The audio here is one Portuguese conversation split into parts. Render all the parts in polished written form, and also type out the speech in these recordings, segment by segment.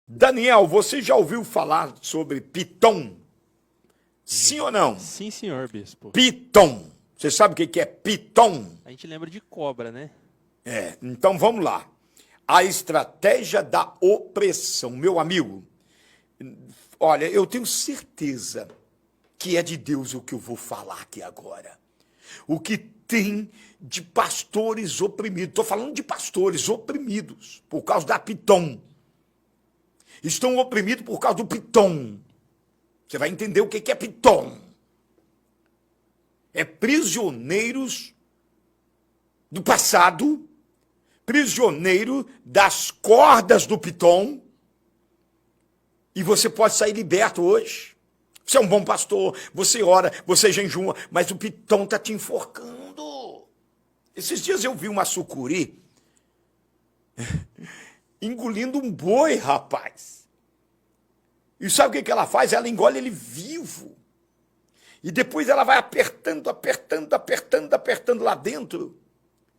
Daniel, você já ouviu falar sobre piton? Sim ou não? Sim, senhor, bispo. Piton. Você sabe o que é piton? A gente lembra de cobra, né? Então vamos lá. A estratégia da opressão. Meu amigo, olha, eu tenho certeza que é de Deus o que eu vou falar aqui agora. O que tem de pastores oprimidos. Estou falando de pastores oprimidos por causa da piton. Estão oprimidos por causa do piton. Você vai entender o que é piton. É prisioneiros do passado, prisioneiro das cordas do piton, e você pode sair liberto hoje. Você é um bom pastor, você ora, você jejuma, mas o piton está te enforcando. Esses dias eu vi uma sucuri engolindo um boi, rapaz. E sabe o que ela faz? Ela engole ele vivo. E depois ela vai apertando lá dentro.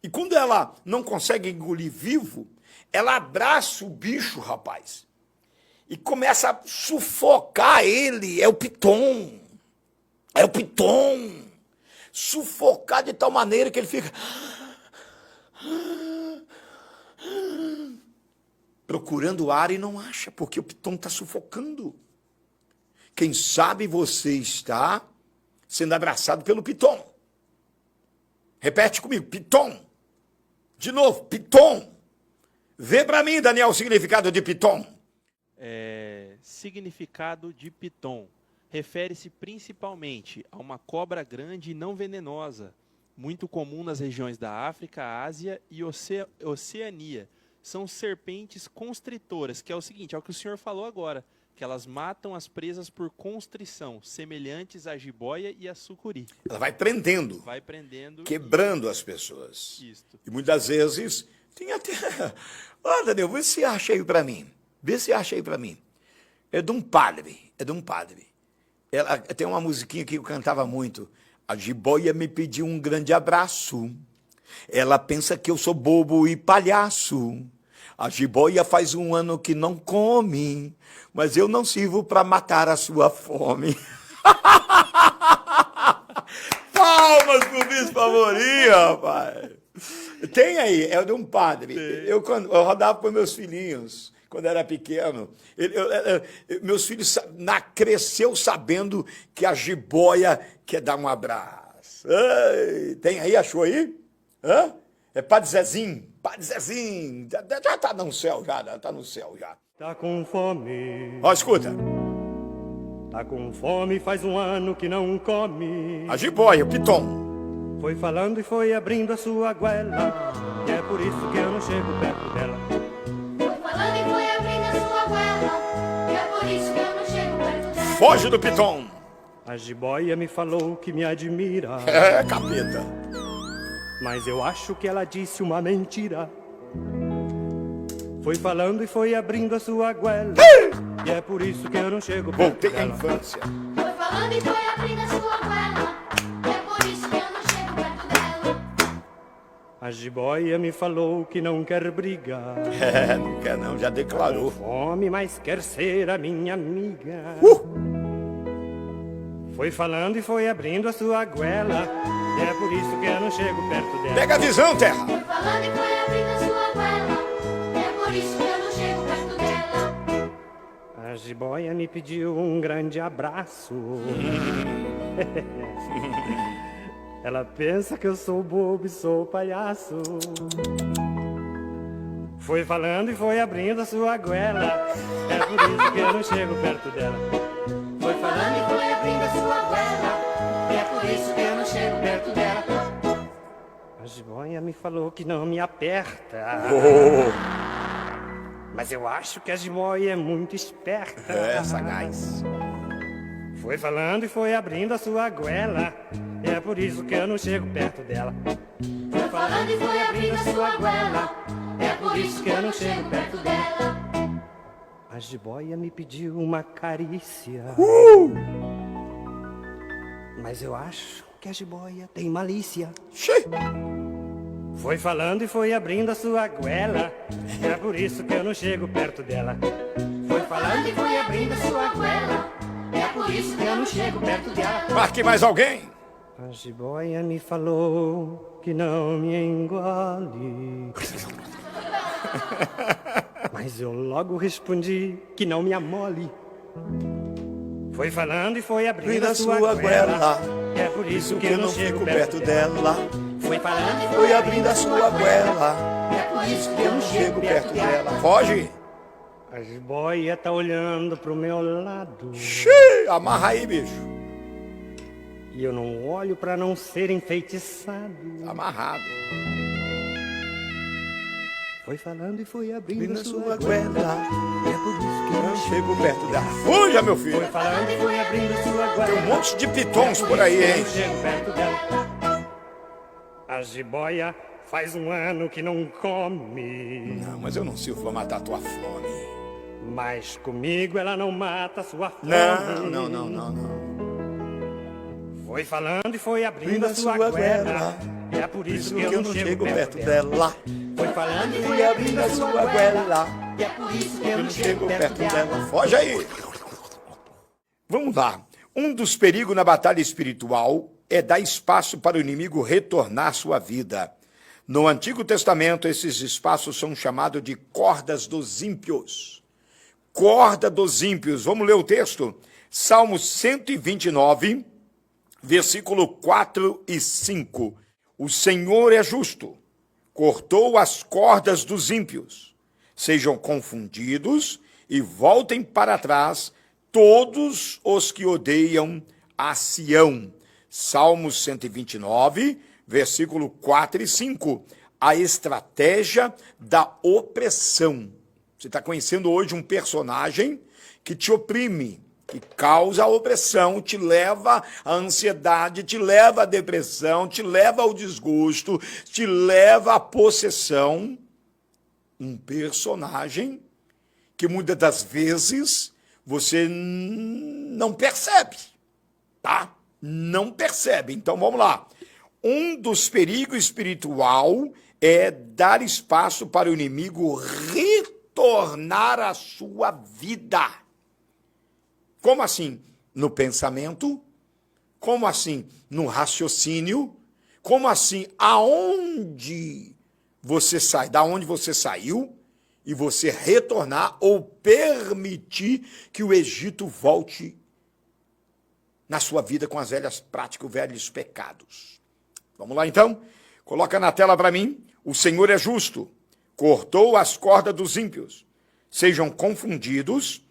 E quando ela não consegue engolir vivo, ela abraça o bicho, rapaz. E começa a sufocar ele. É o piton. É o piton. Sufocar de tal maneira que ele fica procurando ar e não acha, porque o piton está sufocando. Quem sabe você está sendo abraçado pelo piton. Repete comigo, piton. De novo, piton. Vê para mim, Daniel, o significado de piton. Significado de piton. Refere-se principalmente a uma cobra grande e não venenosa, muito comum nas regiões da África, Ásia e Oceania. São serpentes constritoras, que é o seguinte, é o que o senhor falou agora, que elas matam as presas por constrição, semelhantes à jiboia e à sucuri. Ela vai prendendo. Vai prendendo. Quebrando as pessoas. Isto. E muitas vezes tem até... Ó, Daniel, vê se acha aí para mim. Vê se acha aí para mim. É de um padre. Ela tem uma musiquinha que eu cantava muito. A jiboia me pediu um grande abraço. Ela pensa que eu sou bobo e palhaço. A jiboia faz 1 ano que não come, mas eu não sirvo para matar a sua fome. Palmas pro Bispo Amorim, rapaz. Tem aí, é de um padre. Eu rodava com meus filhinhos, quando era pequeno. Meus filhos cresceu sabendo que a jiboia quer dar um abraço. Ei, tem aí, achou aí? Hã? É Padre Zezinho. Padre Zezinho. Já tá no céu, já. Tá com fome. Ó, escuta. Tá com fome, faz 1 ano que não come. A jiboia, o piton. Foi falando e foi abrindo a sua goela. E é por isso que eu não chego perto dela. Foi falando e foi abrindo a sua goela. E é por isso que eu não chego perto dela. Foge do piton. A jiboia me falou que me admira. É, capeta. Mas eu acho que ela disse uma mentira. Foi falando e foi abrindo a sua goela. E é por isso que eu não chego perto Voltei à dela. infância. Foi falando e foi abrindo a sua goela. E é por isso que eu não chego perto dela. A jiboia me falou que não quer brigar. Não quer não, já Com declarou. fome, mas quer ser a minha amiga. Foi falando e foi abrindo a sua goela. E é por isso que eu não chego perto dela. Pega a visão, terra. Foi falando e foi abrindo a sua goela. E é por isso que eu não chego perto dela. A jiboia me pediu um grande abraço. Ela pensa que eu sou bobo e sou palhaço. Foi falando e foi abrindo a sua goela. É por isso que eu não chego perto dela. Foi falando e foi abrindo a sua goela. E é por isso que eu não chego perto dela. A jiboia me falou que não me aperta. Mas eu acho que a jiboia é muito esperta. É, sagaz. Foi falando e foi abrindo a sua goela. E é por isso que eu não chego perto dela. Foi falando e foi abrindo a sua goela. É por isso que eu não chego perto dela. A jiboia me pediu uma carícia. Mas eu acho que a jiboia tem malícia. Foi falando e foi abrindo a sua goela. É por isso que eu não chego perto dela. Foi por isso que eu não chego perto dela. Marque mais alguém. A jiboia me falou que não me engole. Mas eu logo respondi que não me amole. Foi falando e foi abrindo a sua goela. E é por isso que eu não chego perto dela. Foi falando e Foi abrindo a sua goela. é por isso que eu não chego perto dela. Foge. A jiboia tá olhando pro meu lado. Xiii, amarra aí, bicho. E eu não olho pra não ser enfeitiçado. Amarrado. Foi falando e foi abrindo Abrindo a a sua sua goela. goela. E é por isso que eu Eu não chego. chego perto dela. Fuja, meu filho. Foi falando e foi abrindo a sua goela. Tem um monte de pitons por aí, Eu hein? não chego perto dela. A jiboia faz um ano que não come. Não, mas eu não sirvo pra matar tua fome. Mas comigo ela não mata sua fome. Não. Foi falando e foi abrindo Abrindo a sua goela. goela. E é por Por isso isso que eu não chego perto dela. dela. Foi falando e Fui foi abrindo a sua goela. E é por isso que Eu não chego perto dela. Foge aí. Vamos lá. Um dos perigos na batalha espiritual é dar espaço para o inimigo retornar à sua vida. No Antigo Testamento, esses espaços são chamados de cordas dos ímpios. Corda dos ímpios. Vamos ler o texto? Salmo 129, versículo 4 e 5. O Senhor é justo, cortou as cordas dos ímpios. Sejam confundidos e voltem para trás todos os que odeiam a Sião. Salmo 129, versículo 4 e 5. A estratégia da opressão. Você está conhecendo hoje um personagem que te oprime, que causa a opressão, te leva à ansiedade, te leva à depressão, te leva ao desgosto, te leva à possessão. Um personagem que muitas das vezes você não percebe, tá? Não percebe. Então vamos lá. Um dos perigos espiritual é dar espaço para o inimigo retornar à sua vida. Como assim? No pensamento? Como assim? No raciocínio? Como assim? Aonde você sai? Da onde você saiu? E você retornar ou permitir que o Egito volte na sua vida com as velhas práticas, os velhos pecados. Vamos lá então? Coloca na tela para mim. O Senhor é justo, cortou as cordas dos ímpios. Sejam confundidos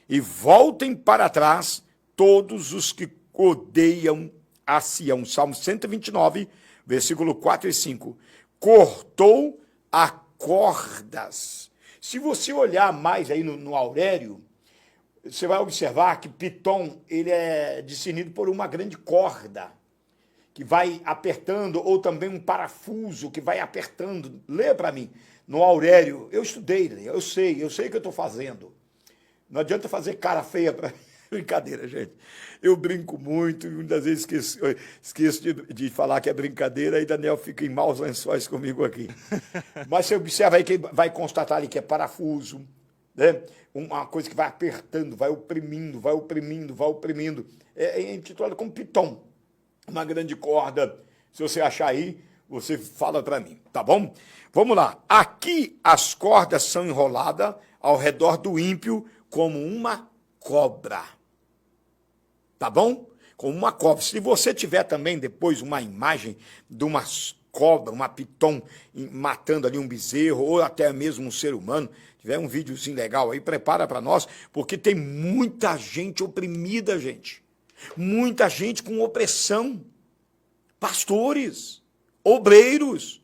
e voltem para trás todos os que odeiam a Sião. Salmo 129, versículo 4 e 5. Cortou a cordas. Se você olhar mais aí no Aurélio, você vai observar que Pitom ele é discernido por uma grande corda que vai apertando, ou também um parafuso que vai apertando. Lê para mim. No Aurélio, eu estudei, eu sei o que eu estou fazendo. Não adianta fazer cara feia para brincadeira, gente. Eu brinco muito, e muitas vezes esqueço de falar que é brincadeira, e Daniel fica em maus lençóis comigo aqui. Mas você observa aí que vai constatar ali que é parafuso, né? Uma coisa que vai apertando, vai oprimindo, vai oprimindo, vai oprimindo. É intitulado como Pitom, uma grande corda. Se você achar aí, você fala para mim, tá bom? Vamos lá. Aqui as cordas são enroladas ao redor do ímpio como uma cobra. Tá bom? Como uma cobra. Se você tiver também depois uma imagem de uma cobra, uma piton matando ali um bezerro ou até mesmo um ser humano, tiver um videozinho legal aí, prepara para nós, porque tem muita gente oprimida, gente. Muita gente com opressão. Pastores, obreiros.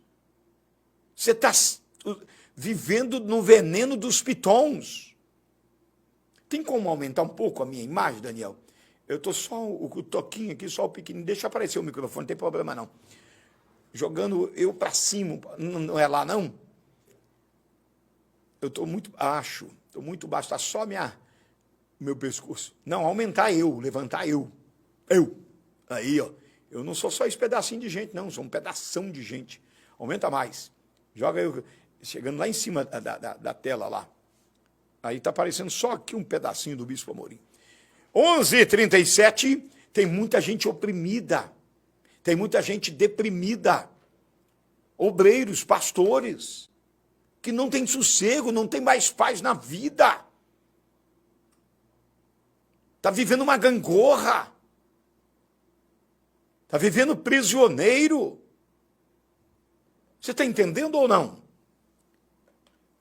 Você está vivendo no veneno dos pitons. Tem como aumentar um pouco a minha imagem, Daniel? Eu estou só o toquinho aqui, só o pequenininho. Deixa aparecer o microfone, não tem problema não. Jogando eu para cima, não é lá não? Eu estou muito baixo, está só meu pescoço. Não, aumentar eu, levantar eu. Eu. Aí, ó. Eu não sou só esse pedacinho de gente, não, sou um pedação de gente. Aumenta mais. Joga eu, chegando lá em cima da tela lá. Aí está aparecendo só aqui um pedacinho do Bispo Amorim. 11h37, tem muita gente oprimida, tem muita gente deprimida, obreiros, pastores, que não tem sossego, não tem mais paz na vida. Está vivendo uma gangorra, está vivendo prisioneiro. Você está entendendo ou não?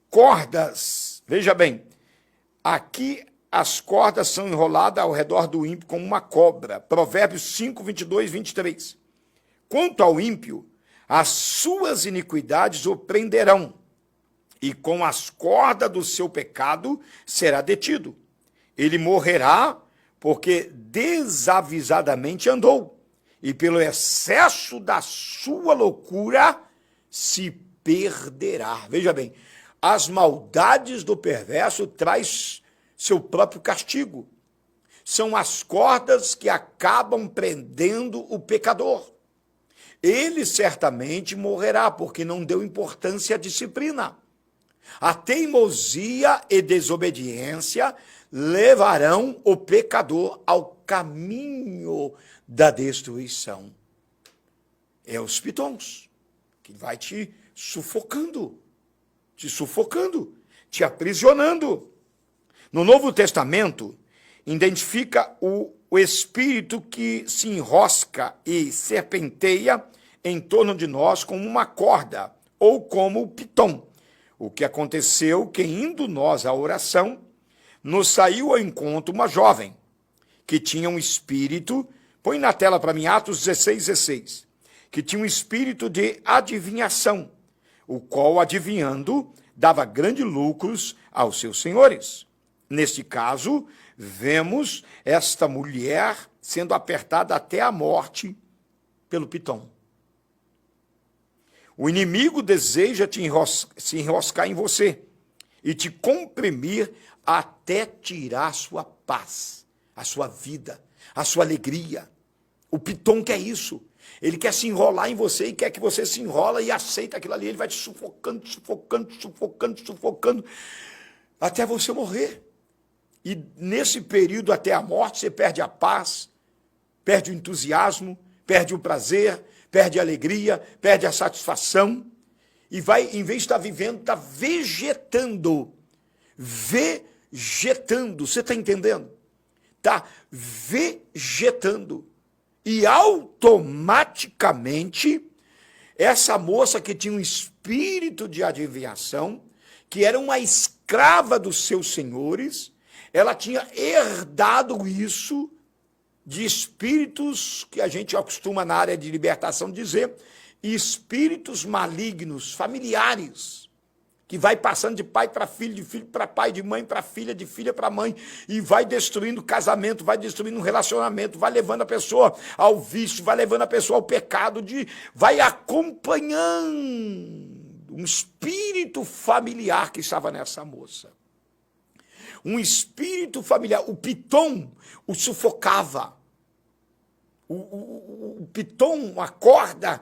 Cordas, veja bem, aqui as cordas são enroladas ao redor do ímpio como uma cobra. Provérbios 5, 22, 23. Quanto ao ímpio, as suas iniquidades o prenderão, e com as cordas do seu pecado será detido. Ele morrerá porque desavisadamente andou, e pelo excesso da sua loucura se perderá. Veja bem, as maldades do perverso traz seu próprio castigo. São as cordas que acabam prendendo o pecador. Ele certamente morrerá, porque não deu importância à disciplina. A teimosia e desobediência levarão o pecador ao caminho da destruição. É os pitons, que vai te sufocando, te aprisionando. No Novo Testamento, identifica o espírito que se enrosca e serpenteia em torno de nós como uma corda, ou como o piton. O que aconteceu que, indo nós à oração, nos saiu ao encontro uma jovem, que tinha um espírito, põe na tela para mim, Atos 16, 16, que tinha um espírito de adivinhação, o qual, adivinhando, dava grandes lucros aos seus senhores. Neste caso, vemos esta mulher sendo apertada até a morte pelo piton. O inimigo deseja se enroscar em você e te comprimir até tirar a sua paz, a sua vida, a sua alegria. O piton quer isso. Ele quer se enrolar em você e quer que você se enrola e aceita aquilo ali. Ele vai te sufocando, até você morrer. E nesse período até a morte, você perde a paz, perde o entusiasmo, perde o prazer, perde a alegria, perde a satisfação. E vai, em vez de estar vivendo, está vegetando. Vegetando. Você está entendendo? Está vegetando. E automaticamente, essa moça que tinha um espírito de adivinhação, que era uma escrava dos seus senhores, ela tinha herdado isso de espíritos, que a gente acostuma na área de libertação dizer, espíritos malignos, familiares, que vai passando de pai para filho, de filho para pai, de mãe para filha, de filha para mãe, e vai destruindo o casamento, vai destruindo o relacionamento, vai levando a pessoa ao vício, vai levando a pessoa ao pecado, vai acompanhando um espírito familiar que estava nessa moça. Um espírito familiar, o piton o sufocava. O piton, a corda,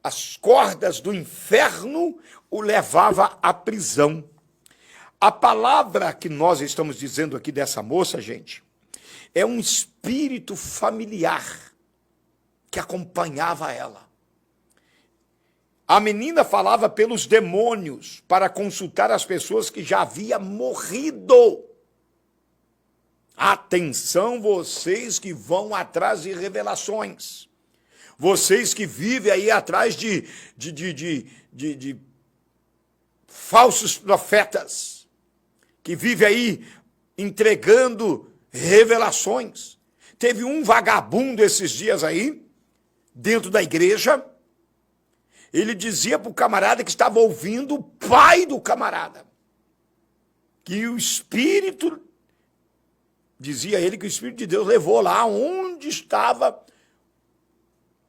as cordas do inferno o levava à prisão. A palavra que nós estamos dizendo aqui dessa moça, gente, é um espírito familiar que acompanhava ela. A menina falava pelos demônios para consultar as pessoas que já haviam morrido. Atenção, vocês que vão atrás de revelações. Vocês que vivem aí atrás de falsos profetas. Que vivem aí entregando revelações. Teve um vagabundo esses dias aí, dentro da igreja. Ele dizia para o camarada que estava ouvindo o pai do camarada. Que o Espírito... Dizia ele que o Espírito de Deus levou lá onde estava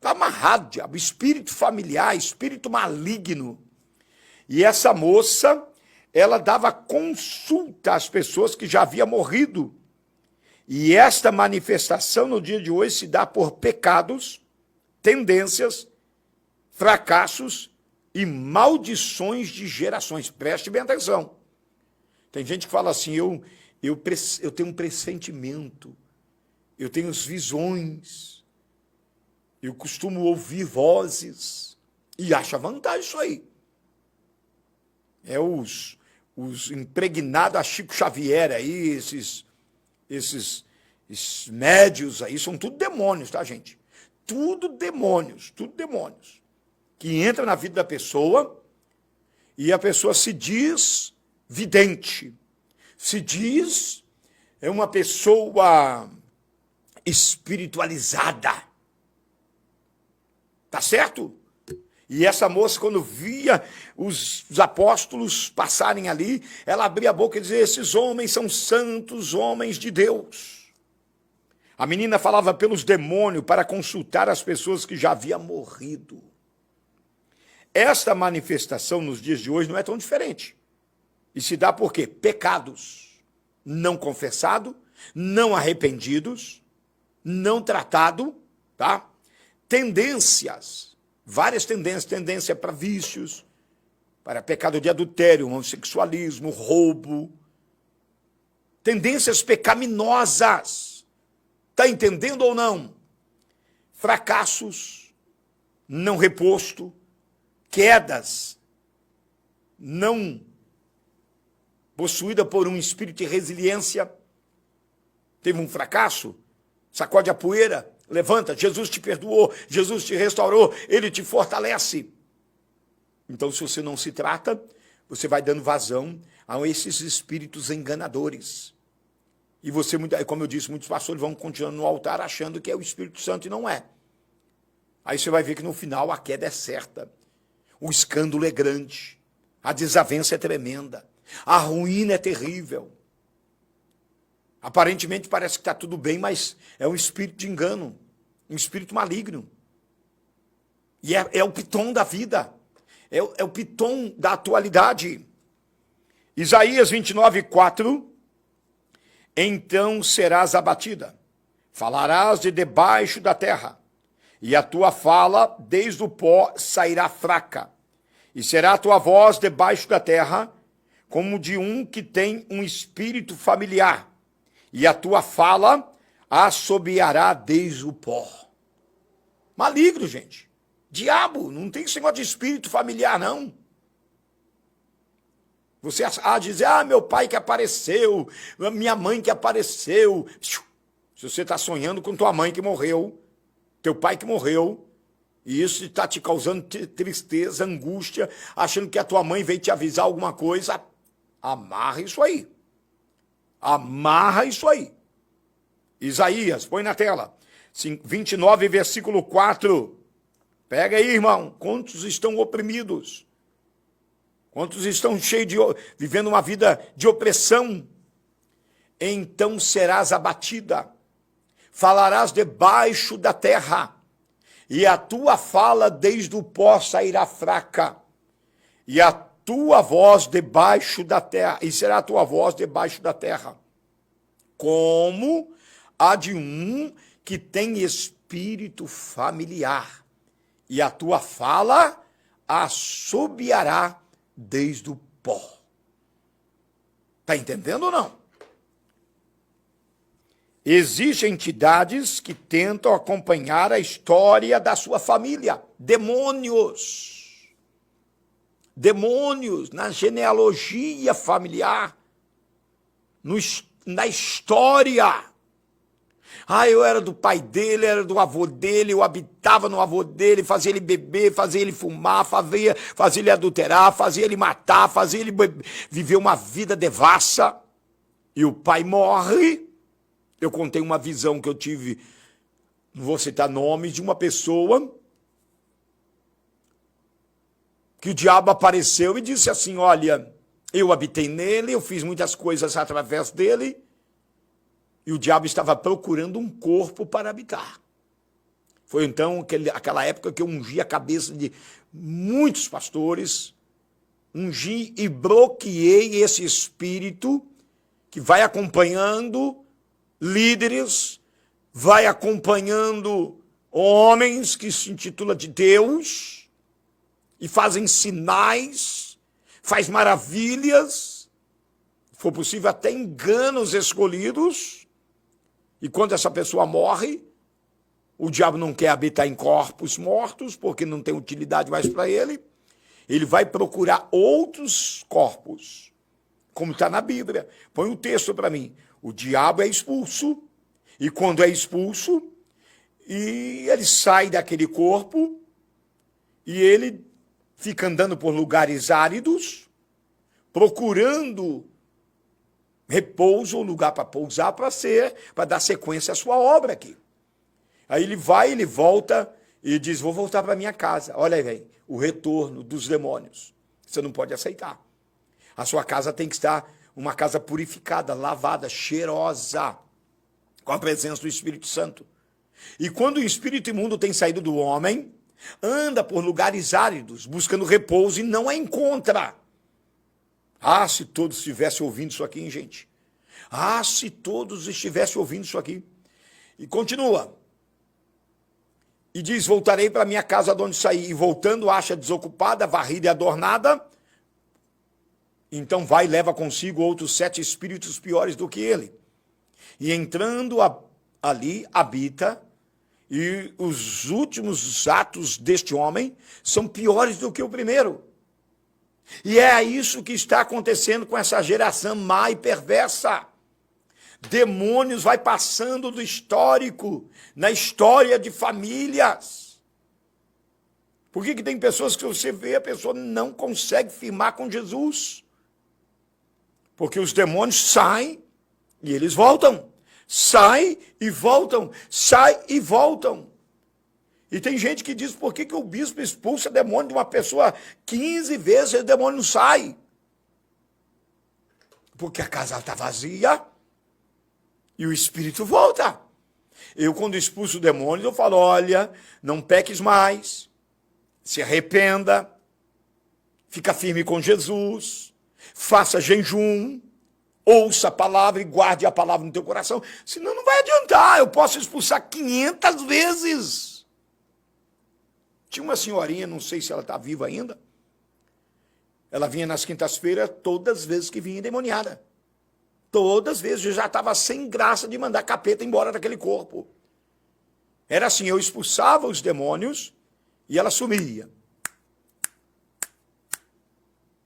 amarrado, diabo, espírito familiar, espírito maligno. E essa moça, ela dava consulta às pessoas que já haviam morrido. E esta manifestação no dia de hoje se dá por pecados, tendências, fracassos e maldições de gerações. Preste bem atenção. Tem gente que fala assim, eu tenho um pressentimento eu tenho as visões, eu costumo ouvir vozes, e acha vantagem isso aí. É os impregnados a Chico Xavier aí, esses médios aí, são tudo demônios, tá, gente? Tudo demônios, que entram na vida da pessoa e a pessoa se diz vidente, se diz uma pessoa espiritualizada. Tá certo? E essa moça, quando via os apóstolos passarem ali, ela abria a boca e dizia: esses homens são santos, homens de Deus. A menina falava pelos demônios para consultar as pessoas que já haviam morrido. Esta manifestação nos dias de hoje não é tão diferente. E se dá por quê? Pecados não confessados, não arrependidos, não tratados, tá? Tendências, várias tendências, tendência para vícios, para pecado de adultério, homossexualismo, roubo, tendências pecaminosas. Está entendendo ou não? Fracassos não reposto, quedas não possuída por um espírito de resiliência. Teve um fracasso, sacode a poeira, levanta, Jesus te perdoou, Jesus te restaurou, Ele te fortalece. Então, se você não se trata, você vai dando vazão a esses espíritos enganadores. E você, como eu disse, muitos pastores vão continuando no altar achando que é o Espírito Santo e não é. Aí você vai ver que no final a queda é certa. O escândalo é grande, a desavença é tremenda, a ruína é terrível. Aparentemente parece que está tudo bem, mas é um espírito de engano, um espírito maligno. E é o pitom da vida, é o pitom da atualidade. Isaías 29:4, então serás abatida, falarás de debaixo da terra, e a tua fala desde o pó sairá fraca, e será a tua voz debaixo da terra, como de um que tem um espírito familiar, e a tua fala assobiará desde o pó. Maligno, gente. Diabo, não tem esse negócio de espírito familiar, não. Você dizer, meu pai que apareceu, minha mãe que apareceu. Se você está sonhando com tua mãe que morreu, teu pai que morreu, e isso está te causando tristeza, angústia, achando que a tua mãe veio te avisar alguma coisa, amarra isso aí. Amarra isso aí. Isaías, põe na tela. 29, versículo 4. Pega aí, irmão. Quantos estão oprimidos? Quantos estão vivendo uma vida de opressão? Então serás abatida. Falarás debaixo da terra. E a tua fala desde o pó sairá fraca. E a tua voz debaixo da terra, e será a tua voz debaixo da terra, como a de um que tem espírito familiar, e a tua fala assobiará desde o pó. Está entendendo ou não? Existem entidades que tentam acompanhar a história da sua família, demônios na genealogia familiar, na história. Eu era do pai dele, era do avô dele, eu habitava no avô dele, fazia ele beber, fazia ele fumar, fazia ele adulterar, fazia ele matar, fazia ele viver uma vida devassa. E o pai morre. Eu contei uma visão que eu tive, não vou citar nomes, de uma pessoa que o diabo apareceu e disse assim, olha, eu habitei nele, eu fiz muitas coisas através dele, e o diabo estava procurando um corpo para habitar. Foi então aquela época que eu ungi a cabeça de muitos pastores, ungi e bloqueei esse espírito que vai acompanhando líderes, vai acompanhando homens que se intitulam de Deus, e fazem sinais, faz maravilhas, se for possível até enganos escolhidos, E quando essa pessoa morre, o diabo não quer habitar em corpos mortos, porque não tem utilidade mais para ele. Ele vai procurar outros corpos, como está na Bíblia. Põe um texto para mim. O diabo é expulso, e quando é expulso, e ele sai daquele corpo, e ele fica andando por lugares áridos, procurando repouso ou lugar para pousar, para dar sequência à sua obra aqui. Aí ele vai, ele volta e diz, vou voltar para minha casa. Olha aí, vem, o retorno dos demônios. Você não pode aceitar. A sua casa tem que estar uma casa purificada, lavada, cheirosa, com a presença do Espírito Santo. E quando o espírito imundo tem saído do homem, anda por lugares áridos, buscando repouso e não a encontra. Ah, se todos estivessem ouvindo isso aqui, hein, gente? Ah, se todos estivessem ouvindo isso aqui. E continua. E diz, voltarei para minha casa de onde saí. E voltando, acha desocupada, varrida e adornada. Então vai e leva consigo outros 7 espíritos piores do que ele. E entrando ali, habita. E os últimos atos deste homem são piores do que o primeiro. E é isso que está acontecendo com essa geração má e perversa. Demônios vai passando do histórico, na história de famílias. Por que tem pessoas que você vê, a pessoa não consegue firmar com Jesus? Porque os demônios saem e eles voltam. Saem e voltam, saem e voltam. E tem gente que diz, por que o bispo expulsa demônio de uma pessoa 15 vezes e o demônio não sai? Porque a casa está vazia e o espírito volta. Eu, quando expulso o demônio, eu falo, olha, não peques mais, se arrependa, fica firme com Jesus, faça jejum, ouça a palavra e guarde a palavra no teu coração, senão não vai adiantar, eu posso expulsar 500 vezes. Tinha uma senhorinha, não sei se ela está viva ainda, ela vinha nas quintas-feiras, todas as vezes que vinha endemoniada. Todas as vezes, eu já estava sem graça de mandar capeta embora daquele corpo. Era assim, eu expulsava os demônios e ela sumia.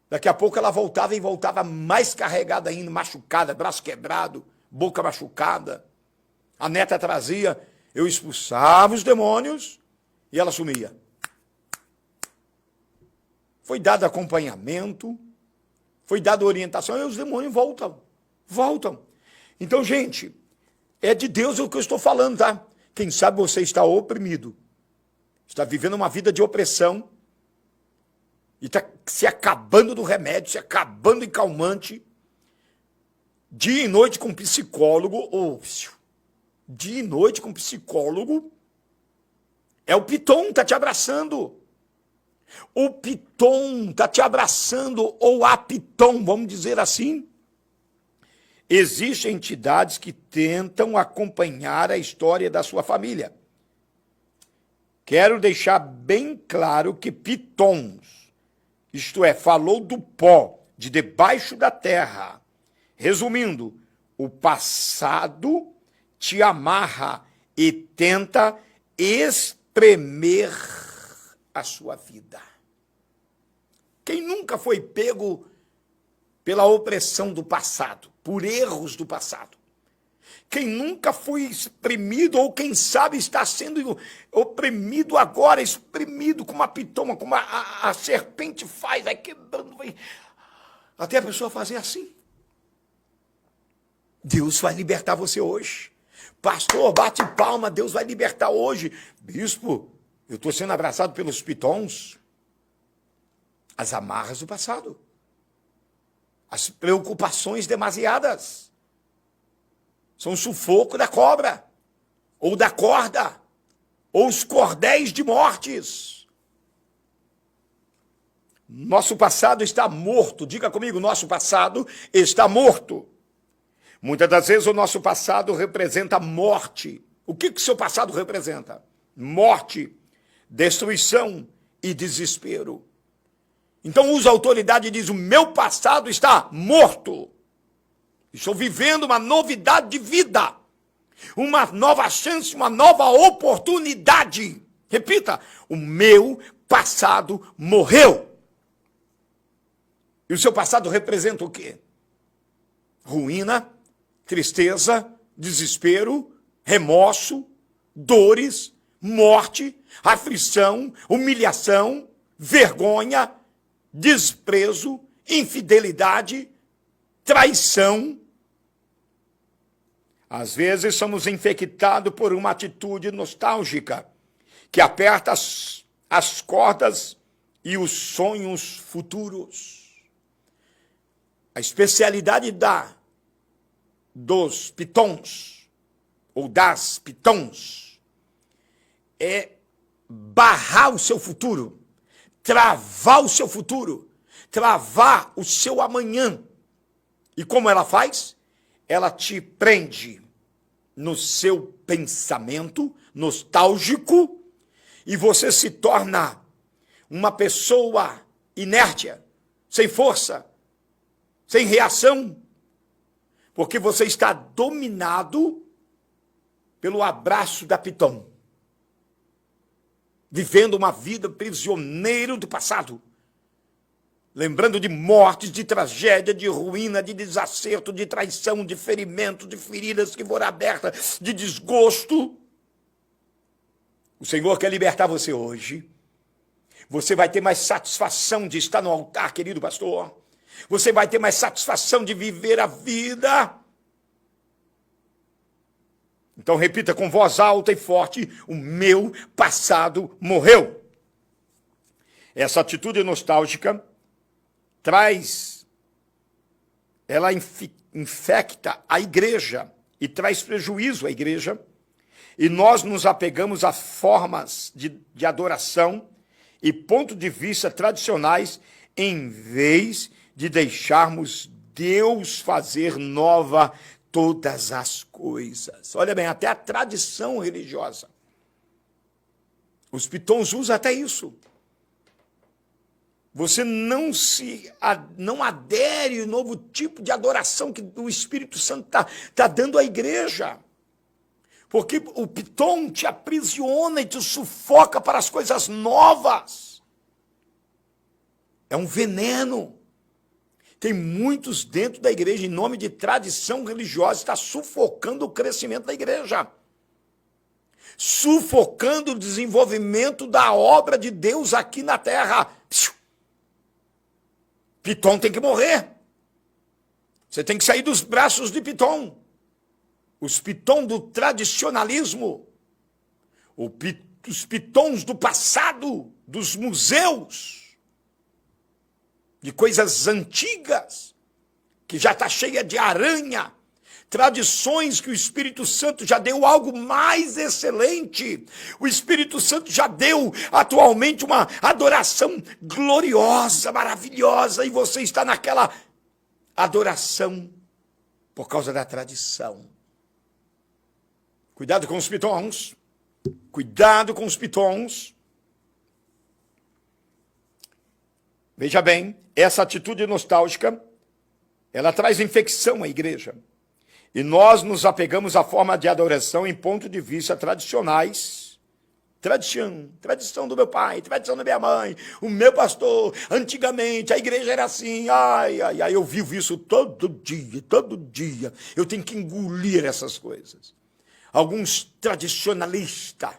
Daqui a pouco ela voltava e voltava mais carregada ainda, machucada, braço quebrado, boca machucada. A neta trazia, eu expulsava os demônios e ela sumia. Foi dado acompanhamento, foi dada orientação e os demônios voltam. Voltam. Então, gente, é de Deus o que eu estou falando, tá? Quem sabe você está oprimido, está vivendo uma vida de opressão e está se acabando do remédio, se acabando em calmante, dia e noite com psicólogo, ou dia e noite com psicólogo, é o Piton que está te abraçando. O Piton está te abraçando, ou a Piton, vamos dizer assim. Existem entidades que tentam acompanhar a história da sua família. Quero deixar bem claro que Pitons, isto é, falou do pó de debaixo da terra. Resumindo, o passado te amarra e tenta espremer a sua vida. Quem nunca foi pego pela opressão do passado, por erros do passado? Quem nunca foi espremido, ou quem sabe está sendo oprimido agora, espremido como a pitoma, como a serpente faz, vai quebrando, vai... até a pessoa fazer assim. Deus vai libertar você hoje. Pastor, bate palma, Deus vai libertar hoje. Bispo, eu estou sendo abraçado pelos pitons. As amarras do passado. As preocupações demasiadas. São o sufoco da cobra, ou da corda, ou os cordéis de mortes. Nosso passado está morto. Diga comigo, nosso passado está morto. Muitas das vezes o nosso passado representa morte. O que o seu passado representa? Morte, destruição e desespero. Então usa a autoridade e diz, o meu passado está morto. Estou vivendo uma novidade de vida. uma nova chance, uma nova oportunidade. Repita, o meu passado morreu. E o seu passado representa o quê? Ruína, tristeza, desespero, remorso, dores, morte, aflição, humilhação, vergonha, desprezo, infidelidade, traição. Às vezes somos infectados por uma atitude nostálgica que aperta as cordas e os sonhos futuros. A especialidade dos pitons, ou das pitons, é barrar o seu futuro, travar o seu futuro, travar o seu amanhã. E como ela faz? Ela te prende no seu pensamento nostálgico e você se torna uma pessoa inércia, sem força, sem reação, porque você está dominado pelo abraço da piton, vivendo uma vida prisioneiro do passado, lembrando de mortes, de tragédia, de ruína, de desacerto, de traição, de ferimento, de feridas que foram abertas, de desgosto. O Senhor quer libertar você hoje. Você vai ter mais satisfação de estar no altar, querido pastor. Você vai ter mais satisfação de viver a vida. Então repita com voz alta e forte: o meu passado morreu. Essa atitude nostálgica ela infecta a igreja e traz prejuízo à igreja. E nós nos apegamos a formas de adoração e ponto de vista tradicionais, em vez de deixarmos Deus fazer nova todas as coisas. Olha bem, até a tradição religiosa. Os pitons usam até isso. Você não adere ao novo tipo de adoração que o Espírito Santo está dando à igreja. Porque o piton te aprisiona e te sufoca para as coisas novas. É um veneno. Tem muitos dentro da igreja, em nome de tradição religiosa, está sufocando o crescimento da igreja. Sufocando o desenvolvimento da obra de Deus aqui na terra. Piton tem que morrer. Você tem que sair dos braços de piton. Os pitons do tradicionalismo. Os pitons do passado, dos museus. De coisas antigas, que já está cheia de aranha, tradições que o Espírito Santo já deu algo mais excelente. O Espírito Santo já deu atualmente uma adoração gloriosa, maravilhosa, e você está naquela adoração por causa da tradição. Cuidado com os pitons, cuidado com os pitons. Veja bem, essa atitude nostálgica, ela traz infecção à igreja. E nós nos apegamos à forma de adoração em ponto de vista tradicionais. Tradição do meu pai, tradição da minha mãe, o meu pastor, antigamente a igreja era assim, ai, eu vivo isso todo dia. Eu tenho que engolir essas coisas. Alguns tradicionalistas,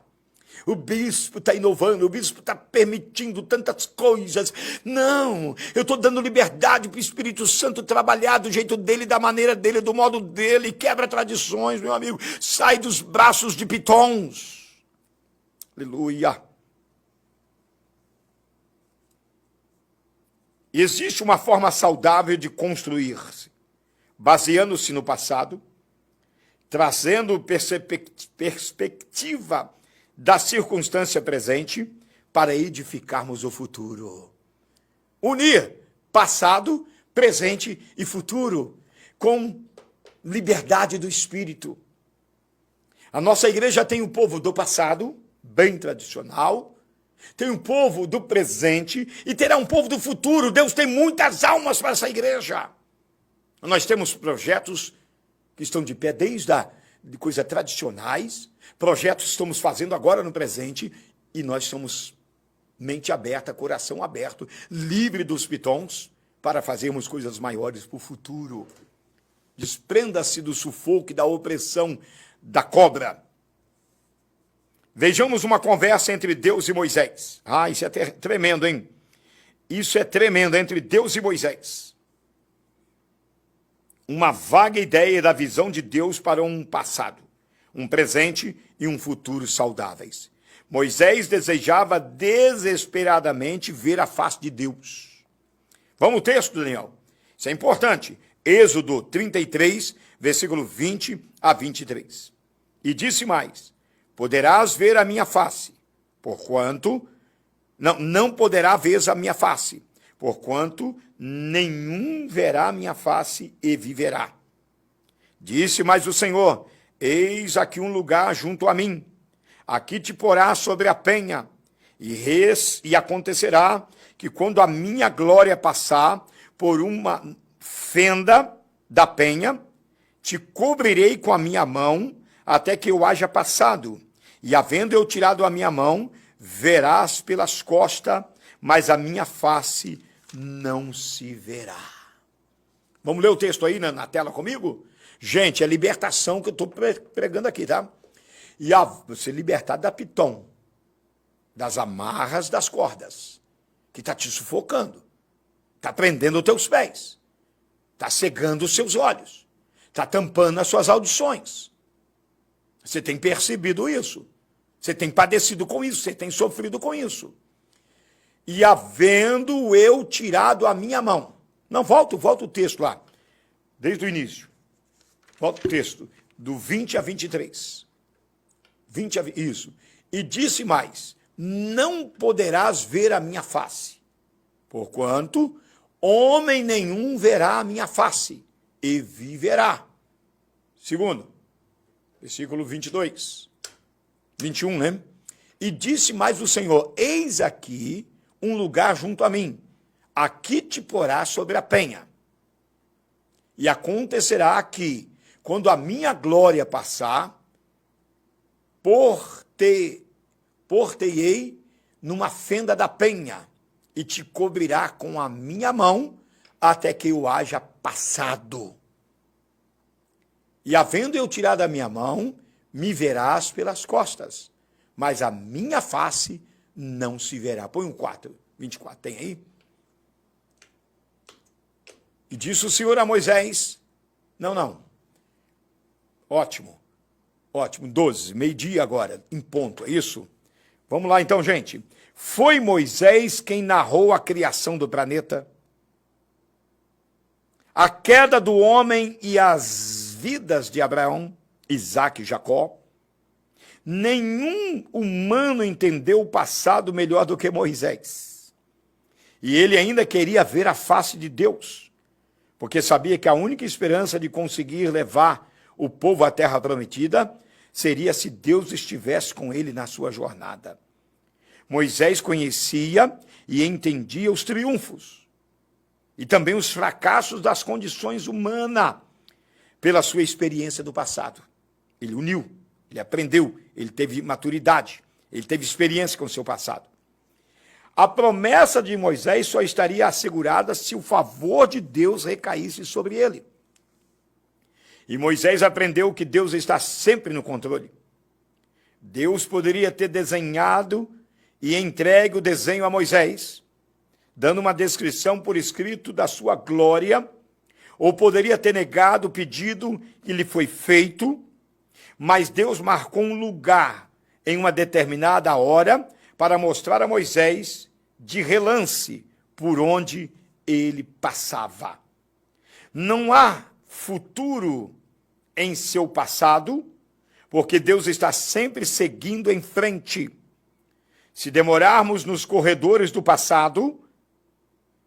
o bispo está inovando, o bispo está permitindo tantas coisas. Não, eu estou dando liberdade para o Espírito Santo trabalhar do jeito dele, da maneira dele, do modo dele. Quebra tradições, meu amigo. Sai dos braços de pitons. Aleluia. Existe uma forma saudável de construir-se, baseando-se no passado, trazendo perspectiva da circunstância presente para edificarmos o futuro. Unir passado, presente e futuro com liberdade do Espírito. A nossa igreja tem o povo do passado, bem tradicional, tem um povo do presente e terá um povo do futuro. Deus tem muitas almas para essa igreja. Nós temos projetos que estão de pé desde de coisas tradicionais, projetos que estamos fazendo agora no presente, e nós somos mente aberta, coração aberto, livre dos pitons, para fazermos coisas maiores para o futuro. Desprenda-se do sufoco e da opressão da cobra. Vejamos uma conversa entre Deus e Moisés. Isso é tremendo, hein? Isso é tremendo, entre Deus e Moisés. Uma vaga ideia da visão de Deus para um passado, um presente e um futuro saudáveis. Moisés desejava desesperadamente ver a face de Deus. Vamos ao texto, Daniel. Isso é importante. Êxodo 33, versículo 20 a 23. E disse mais: poderás ver a minha face, porquanto não poderá ver a minha face, porquanto nenhum verá a minha face e viverá. Disse mais o Senhor: eis aqui um lugar junto a mim, aqui te porás sobre a penha, e acontecerá que quando a minha glória passar por uma fenda da penha, te cobrirei com a minha mão, até que eu haja passado, e havendo eu tirado a minha mão, verás pelas costas, mas a minha face não se verá. Vamos ler o texto aí na tela comigo? Gente, é libertação que eu estou pregando aqui, tá? E você libertar da piton, das amarras das cordas, que está te sufocando, está prendendo os teus pés, está cegando os seus olhos, está tampando as suas audições. Você tem percebido isso. Você tem padecido com isso, você tem sofrido com isso. E havendo eu tirado a minha mão. Não, volta o texto lá, desde o início. Volta o texto, do 20 a 23. Isso. E disse mais: não poderás ver a minha face, porquanto homem nenhum verá a minha face, e viverá. Segundo, versículo 22. 21, né? E disse mais o Senhor: eis aqui um lugar junto a mim, aqui te porás sobre a penha. E acontecerá que, quando a minha glória passar, portei numa fenda da penha, e te cobrirá com a minha mão, até que eu haja passado. E havendo eu tirado a minha mão, me verás pelas costas, mas a minha face não se verá. Põe 24, tem aí? E disse o Senhor a Moisés, não. Ótimo, 12, meio-dia agora, em ponto, é isso? Vamos lá então, gente. Foi Moisés quem narrou a criação do planeta, a queda do homem e as vidas de Abraão, Isaque e Jacó. Nenhum humano entendeu o passado melhor do que Moisés. E ele ainda queria ver a face de Deus, porque sabia que a única esperança de conseguir levar o povo à terra prometida seria se Deus estivesse com ele na sua jornada. Moisés conhecia e entendia os triunfos e também os fracassos das condições humanas pela sua experiência do passado. Ele uniu, ele aprendeu, ele teve maturidade, ele teve experiência com o seu passado. A promessa de Moisés só estaria assegurada se o favor de Deus recaísse sobre ele. E Moisés aprendeu que Deus está sempre no controle. Deus poderia ter desenhado e entregue o desenho a Moisés, dando uma descrição por escrito da sua glória, ou poderia ter negado o pedido que lhe foi feito, mas Deus marcou um lugar em uma determinada hora para mostrar a Moisés de relance por onde ele passava. Não há futuro em seu passado, porque Deus está sempre seguindo em frente. Se demorarmos nos corredores do passado,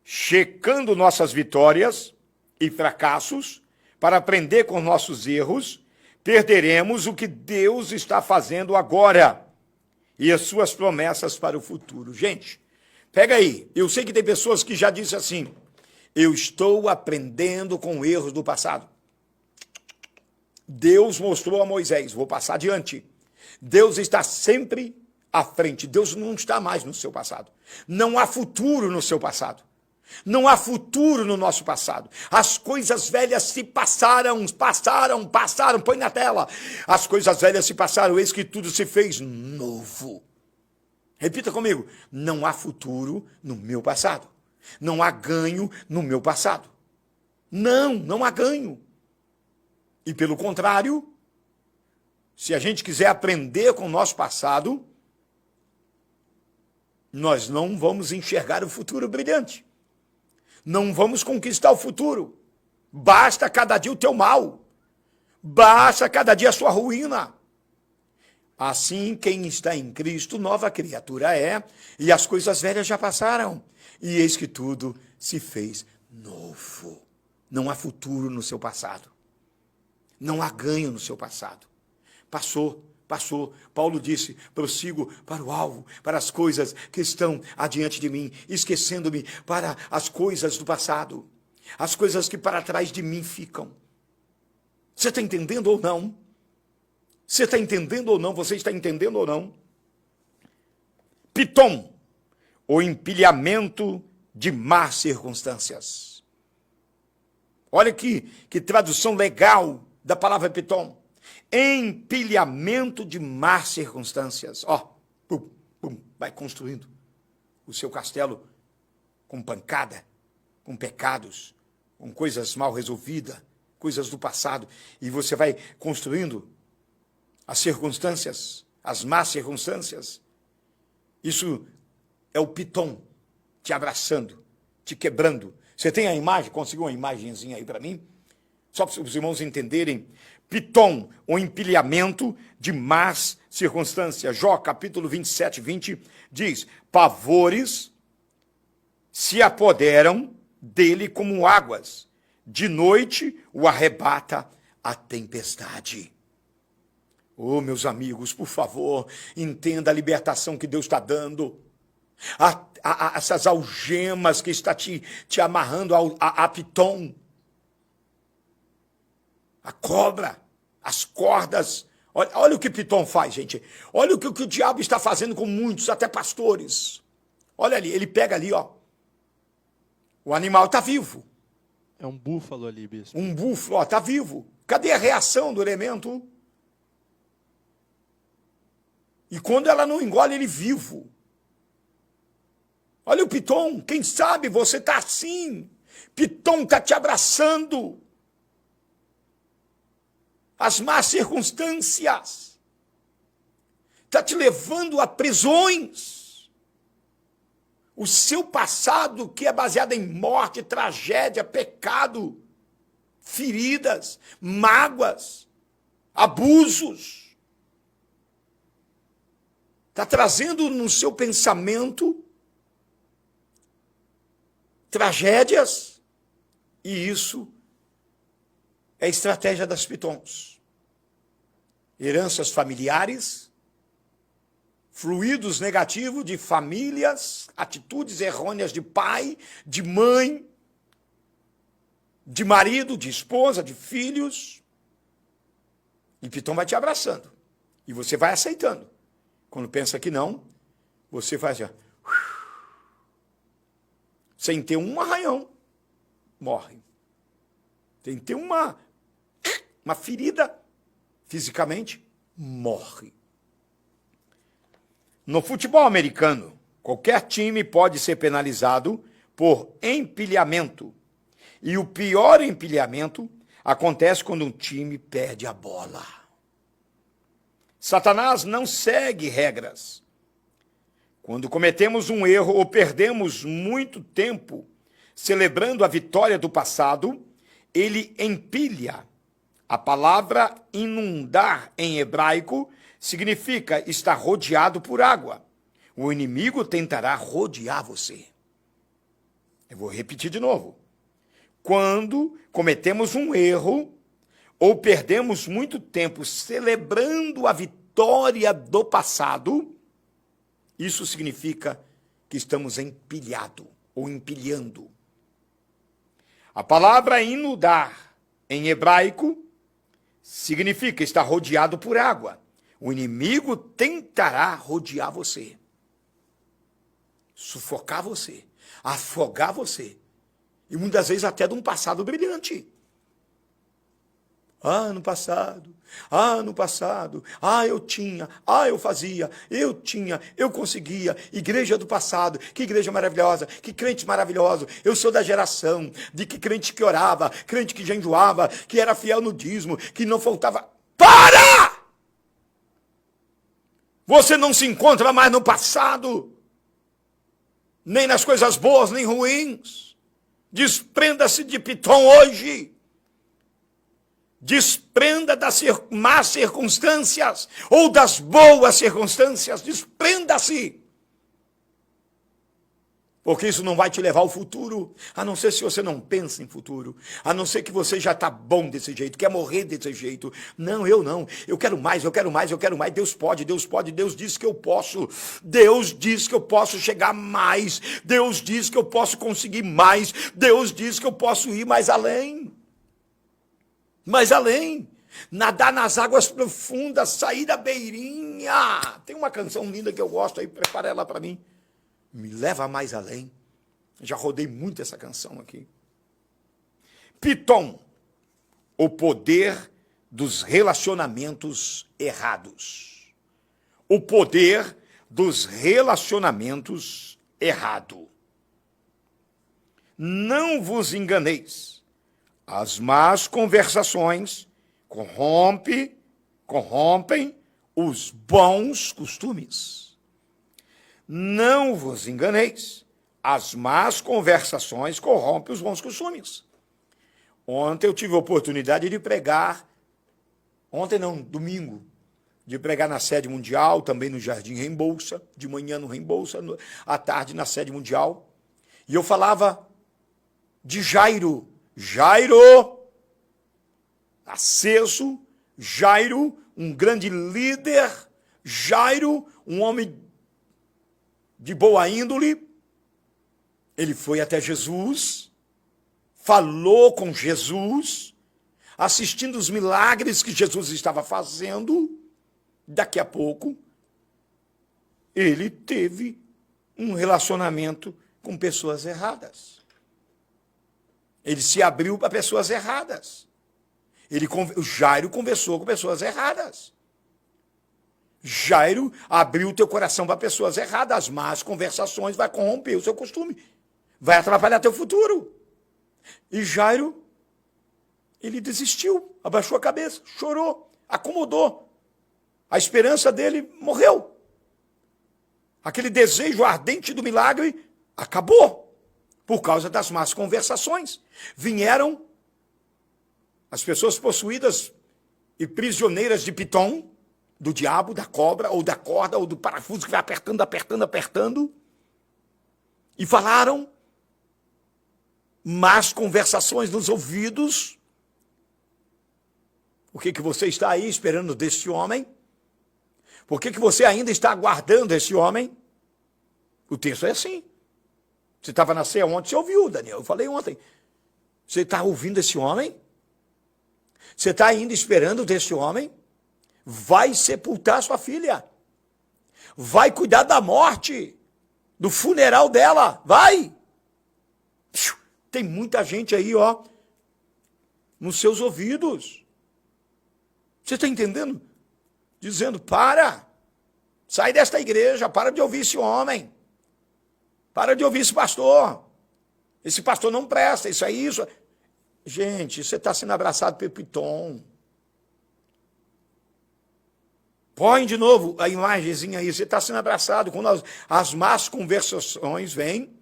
checando nossas vitórias e fracassos, para aprender com nossos erros, perderemos o que Deus está fazendo agora e as suas promessas para o futuro. Gente, pega aí. Eu sei que tem pessoas que já dizem assim: eu estou aprendendo com erros do passado. Deus mostrou a Moisés, vou passar adiante. Deus está sempre à frente. Deus não está mais no seu passado. Não há futuro no seu passado. Não há futuro no nosso passado. As coisas velhas se passaram. Põe na tela. As coisas velhas se passaram, eis que tudo se fez novo. Repita comigo. Não há futuro no meu passado. Não há ganho no meu passado. Não há ganho. E pelo contrário, se a gente quiser aprender com o nosso passado, nós não vamos enxergar o futuro brilhante. Não vamos conquistar o futuro. Basta cada dia o teu mal. Basta cada dia a sua ruína. Assim, quem está em Cristo, nova criatura é, e as coisas velhas já passaram, e eis que tudo se fez novo. Não há futuro no seu passado. Não há ganho no seu passado. Passou. Paulo disse, prossigo para o alvo, para as coisas que estão adiante de mim, esquecendo-me para as coisas do passado, as coisas que para trás de mim ficam. Você está entendendo ou não? Você está entendendo ou não? Você está entendendo ou não? Pitom, o empilhamento de más circunstâncias. Olha aqui, que tradução legal da palavra pitom. Empilhamento de más circunstâncias. Vai construindo o seu castelo com pancada, com pecados, com coisas mal resolvidas, coisas do passado, e você vai construindo as circunstâncias, as más circunstâncias. Isso é o pitom te abraçando, te quebrando. Você tem a imagem? Conseguiu uma imagenzinha aí para mim? Só para os irmãos entenderem. Pitom, o empilhamento de más circunstâncias. Jó, capítulo 27, 20, diz, pavores se apoderam dele como águas. De noite o arrebata a tempestade. Oh, meus amigos, por favor, entenda a libertação que Deus está dando. Essas algemas que está te amarrando a pitom. A cobra, as cordas. Olha o que Pitom faz, gente. Olha o que o diabo está fazendo com muitos, até pastores. Olha ali, ele pega ali, ó. O animal está vivo. É um búfalo ali, bispo. Um búfalo, ó, está vivo. Cadê a reação do elemento? E quando ela não engole ele vivo. Olha o Pitom, quem sabe você está assim. Pitom está te abraçando. As más circunstâncias. Está te levando a prisões. O seu passado, que é baseado em morte, tragédia, pecado, feridas, mágoas, abusos. Está trazendo no seu pensamento tragédias. E isso é a estratégia das pitons. Heranças familiares, fluidos negativos de famílias, atitudes errôneas de pai, de mãe, de marido, de esposa, de filhos. E pitom vai te abraçando. E você vai aceitando. Quando pensa que não, você faz assim, sem ter um arranhão, morre. Sem ter uma ferida, fisicamente, morre. No futebol americano, qualquer time pode ser penalizado por empilhamento. E o pior empilhamento acontece quando um time perde a bola. Satanás não segue regras. Quando cometemos um erro ou perdemos muito tempo celebrando a vitória do passado, ele empilha. A palavra inundar em hebraico significa estar rodeado por água. O inimigo tentará rodear você. Eu vou repetir de novo. Quando cometemos um erro ou perdemos muito tempo celebrando a vitória do passado, isso significa que estamos empilhado ou empilhando. A palavra inundar em hebraico significa estar rodeado por água. O inimigo tentará rodear você, sufocar você, afogar você, e muitas vezes até de um passado brilhante. No passado, eu tinha, eu fazia, eu tinha, eu conseguia. Igreja do passado, que igreja maravilhosa, que crente maravilhoso. Eu sou da geração de que crente que orava, crente que jejuava, que era fiel no dízimo, que não faltava. Para! Você não se encontra mais no passado, nem nas coisas boas, nem ruins. Desprenda-se de Pitom hoje. Desprenda das más circunstâncias ou das boas circunstâncias. Desprenda-se. Porque isso não vai te levar ao futuro, a não ser se você não pensa em futuro, a não ser que você já está bom desse jeito, quer morrer desse jeito. Não, eu não. Eu quero mais, eu quero mais, eu quero mais. Deus pode, Deus pode. Deus diz que eu posso. Deus diz que eu posso chegar mais. Deus diz que eu posso conseguir mais. Deus diz que eu posso ir mais além. Mais além, nadar nas águas profundas, sair da beirinha. Tem uma canção linda que eu gosto aí, prepara ela para mim. Me leva mais além. Já rodei muito essa canção aqui. Pitom, o poder dos relacionamentos errados. O poder dos relacionamentos errados. Não vos enganeis. As más conversações corrompem os bons costumes. Não vos enganeis. As más conversações corrompem os bons costumes. Ontem eu tive a oportunidade de pregar, domingo, de pregar na sede mundial, também no Jardim Reembolsa, de manhã no Reembolsa, à tarde na sede mundial. E eu falava de Jairo, aceso, Jairo, um grande líder, Jairo, um homem de boa índole. Ele foi até Jesus, falou com Jesus, assistindo os milagres que Jesus estava fazendo. Daqui a pouco, ele teve um relacionamento com pessoas erradas. Ele se abriu para pessoas erradas. O Jairo conversou com pessoas erradas. Jairo abriu o teu coração para pessoas erradas. As más conversações vai corromper o seu costume. Vai atrapalhar teu futuro. E Jairo, ele desistiu, abaixou a cabeça, chorou, acomodou. A esperança dele morreu. Aquele desejo ardente do milagre acabou. Por causa das más conversações. Vieram as pessoas possuídas e prisioneiras de Pitom, do diabo, da cobra, ou da corda, ou do parafuso que vai apertando, e falaram más conversações nos ouvidos. Por que você está aí esperando desse homem? Por que você ainda está aguardando esse homem? O texto é assim. Você estava na ceia ontem, você ouviu, Daniel, eu falei ontem. Você está ouvindo esse homem? Você está ainda esperando desse homem? Vai sepultar sua filha. Vai cuidar da morte, do funeral dela. Vai! Tem muita gente aí, nos seus ouvidos. Você está entendendo? Dizendo, sai desta igreja, para de ouvir esse homem. Para de ouvir esse pastor. Esse pastor não presta, isso. Gente, você está sendo abraçado pelo Pitom. Põe de novo a imagenzinha aí. Você está sendo abraçado. Quando as más conversações vêm,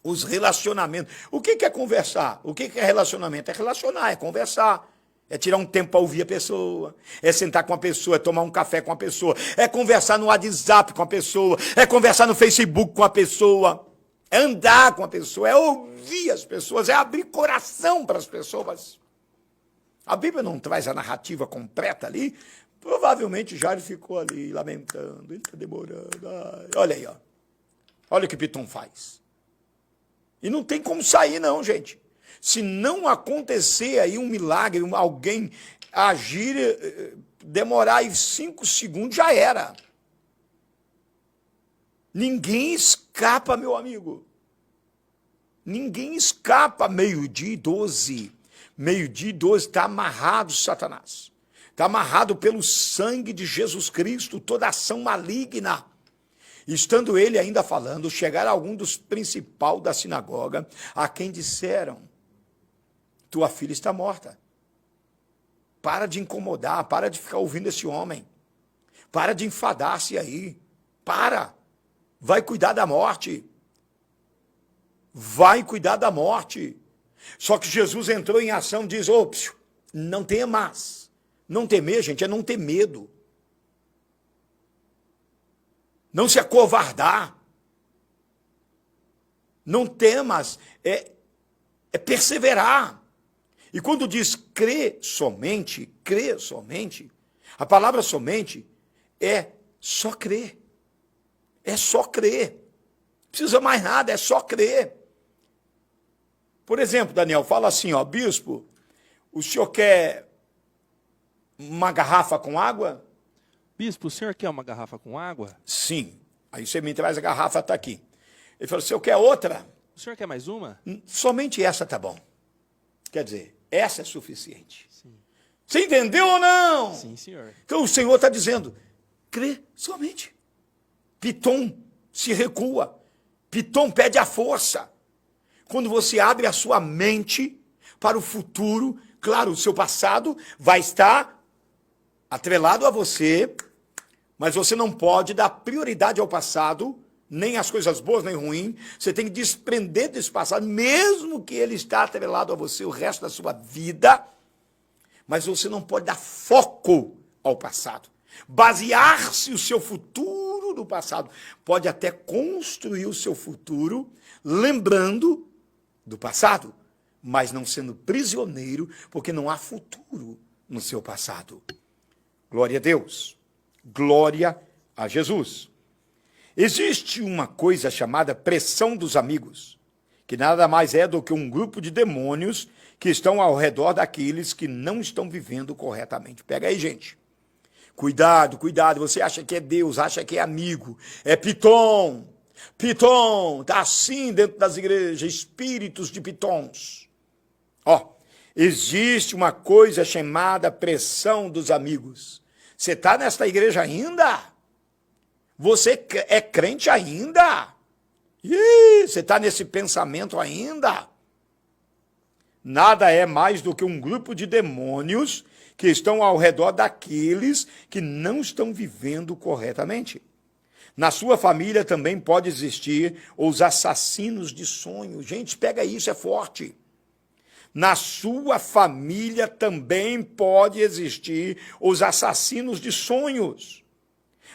os relacionamentos. O que é conversar? O que é relacionamento? É relacionar, é conversar. É tirar um tempo para ouvir a pessoa, é sentar com a pessoa, é tomar um café com a pessoa, é conversar no WhatsApp com a pessoa, é conversar no Facebook com a pessoa, é andar com a pessoa, é ouvir as pessoas, é abrir coração para as pessoas. A Bíblia não traz a narrativa completa ali, provavelmente Jairo ficou ali lamentando, ele está demorando. Olha aí, olha o que Pitom faz. E não tem como sair não, gente. Se não acontecer aí um milagre, alguém agir, demorar aí 5 segundos, já era. Ninguém escapa, meu amigo. Ninguém escapa. Meio-dia e 12. Meio-dia e 12 está amarrado, Satanás. Está amarrado pelo sangue de Jesus Cristo, toda ação maligna. Estando ele ainda falando, chegaram algum dos principais da sinagoga, a quem disseram: tua filha está morta. Para de incomodar, para de ficar ouvindo esse homem. Para de enfadar-se aí. Para. Vai cuidar da morte. Vai cuidar da morte. Só que Jesus entrou em ação e diz: não temas. Não temer, gente, é não ter medo. Não se acovardar. Não temas, é perseverar. E quando diz crê somente, a palavra somente é só crer. É só crer. Não precisa mais nada, é só crer. Por exemplo, Daniel, fala assim, bispo, o senhor quer uma garrafa com água? Bispo, o senhor quer uma garrafa com água? Sim. Aí você me traz a garrafa, está aqui. Ele falou: o senhor quer outra? O senhor quer mais uma? Somente essa tá bom. Quer dizer, essa é suficiente. Sim. Você entendeu ou não? Sim, senhor. Então o Senhor está dizendo: crê somente. Pitom se recua. Pitom pede a força. Quando você abre a sua mente para o futuro, claro, o seu passado vai estar atrelado a você, mas você não pode dar prioridade ao passado, nem as coisas boas, nem ruins. Você tem que desprender desse passado, mesmo que ele está atrelado a você o resto da sua vida, mas você não pode dar foco ao passado. Basear-se o seu futuro no passado. Pode até construir o seu futuro lembrando do passado, mas não sendo prisioneiro, porque não há futuro no seu passado. Glória a Deus. Glória a Jesus. Existe uma coisa chamada pressão dos amigos, que nada mais é do que um grupo de demônios que estão ao redor daqueles que não estão vivendo corretamente. Pega aí, gente. Cuidado, cuidado. Você acha que é Deus, acha que é amigo. É Pitom. Pitom. Está assim dentro das igrejas. Espíritos de pitons. Existe uma coisa chamada pressão dos amigos. Você está nesta igreja ainda? Você é crente ainda? Você está nesse pensamento ainda? Nada é mais do que um grupo de demônios que estão ao redor daqueles que não estão vivendo corretamente. Na sua família também pode existir os assassinos de sonhos. Gente, pega isso, é forte. Na sua família também pode existir os assassinos de sonhos.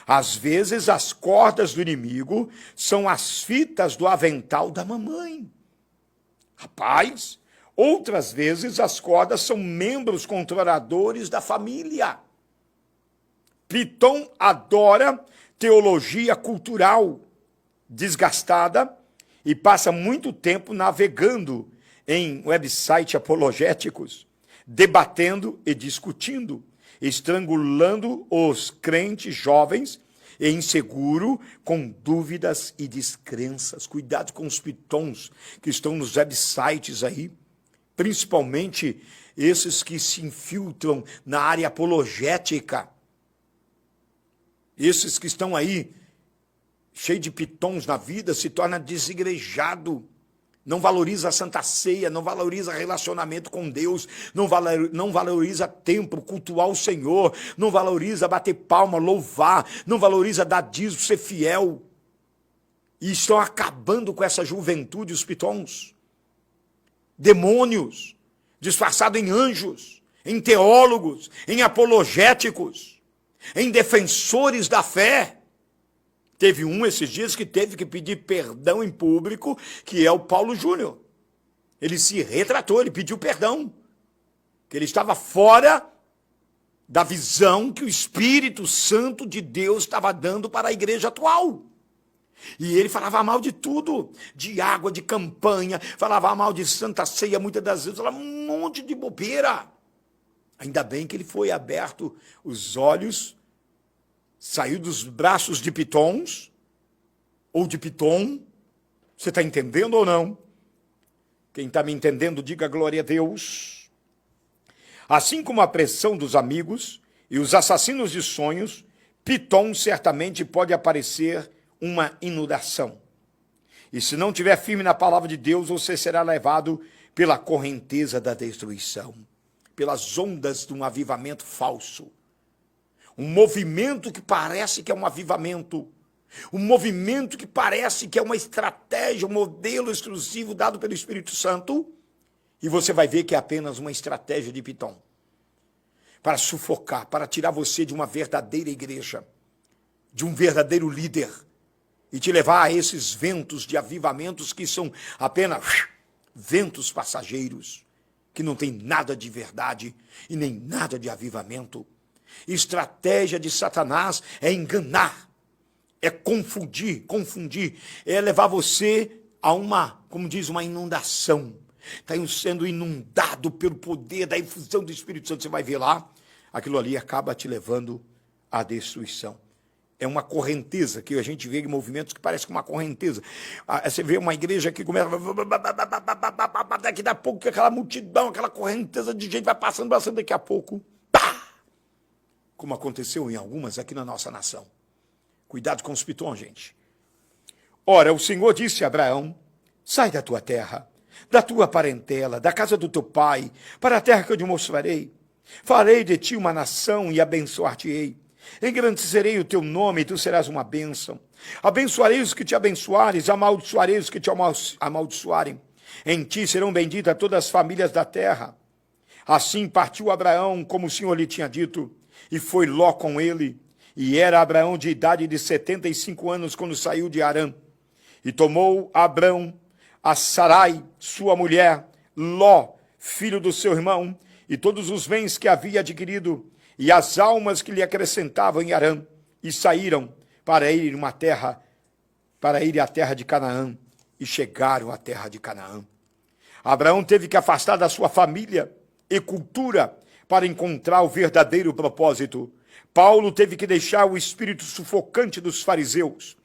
Às vezes, as cordas do inimigo são as fitas do avental da mamãe. Rapaz, outras vezes as cordas são membros controladores da família. Pitom adora teologia cultural desgastada e passa muito tempo navegando em websites apologéticos, debatendo e discutindo, estrangulando os crentes jovens e inseguros com dúvidas e descrenças. Cuidado com os pitons que estão nos websites aí, principalmente esses que se infiltram na área apologética. Esses que estão aí, cheios de pitons na vida, se torna desigrejado. Não valoriza a Santa Ceia, não valoriza relacionamento com Deus, não valoriza tempo, cultuar o Senhor, não valoriza bater palma, louvar, não valoriza dar dízimo, ser fiel. E estão acabando com essa juventude, os pitons. Demônios, disfarçados em anjos, em teólogos, em apologéticos, em defensores da fé. Teve um esses dias que teve que pedir perdão em público, que é o Paulo Júnior. Ele se retratou, ele pediu perdão. Que ele estava fora da visão que o Espírito Santo de Deus estava dando para a igreja atual. E ele falava mal de tudo, de água, de campanha, falava mal de Santa Ceia, muitas das vezes, falava um monte de bobeira. Ainda bem que ele foi aberto os olhos, saiu dos braços de Pitons, ou de Piton. Você está entendendo ou não? Quem está me entendendo, diga glória a Deus. Assim como a pressão dos amigos e os assassinos de sonhos, Piton certamente pode aparecer uma inundação. E se não estiver firme na palavra de Deus, você será levado pela correnteza da destruição, pelas ondas de um avivamento falso. Um movimento que parece que é um avivamento, um movimento que parece que é uma estratégia, um modelo exclusivo dado pelo Espírito Santo, e você vai ver que é apenas uma estratégia de Piton, para sufocar, para tirar você de uma verdadeira igreja, de um verdadeiro líder, e te levar a esses ventos de avivamentos que são apenas ventos passageiros, que não tem nada de verdade e nem nada de avivamento. Estratégia de Satanás é enganar, é confundir, é levar você a uma, como diz, uma inundação. Está sendo inundado pelo poder da infusão do Espírito Santo. Você vai ver lá, aquilo ali acaba te levando à destruição. É uma correnteza, que a gente vê em movimentos que parece uma correnteza. Você vê uma igreja que começa... Daqui a pouco aquela multidão, aquela correnteza de gente vai passando, daqui a pouco... Pá! Como aconteceu em algumas aqui na nossa nação. Cuidado com os pitons, gente. Ora, o Senhor disse a Abraão, sai da tua terra, da tua parentela, da casa do teu pai, para a terra que eu te mostrarei. Farei de ti uma nação e abençoar-te-ei. Engrandecerei o teu nome e tu serás uma bênção. Abençoarei os que te abençoares, amaldiçoarei os que te amaldiçoarem. Em ti serão benditas todas as famílias da terra. Assim partiu Abraão, como o Senhor lhe tinha dito, e foi Ló com ele. E era Abraão de idade de 75 anos quando saiu de Harã. E tomou Abraão a Sarai, sua mulher, Ló, filho do seu irmão, e todos os bens que havia adquirido, e as almas que lhe acrescentavam em Harã, e saíram para ir à terra de Canaã, e chegaram à terra de Canaã. Abraão teve que afastar da sua família e cultura para encontrar o verdadeiro propósito. Paulo teve que deixar o espírito sufocante dos fariseus,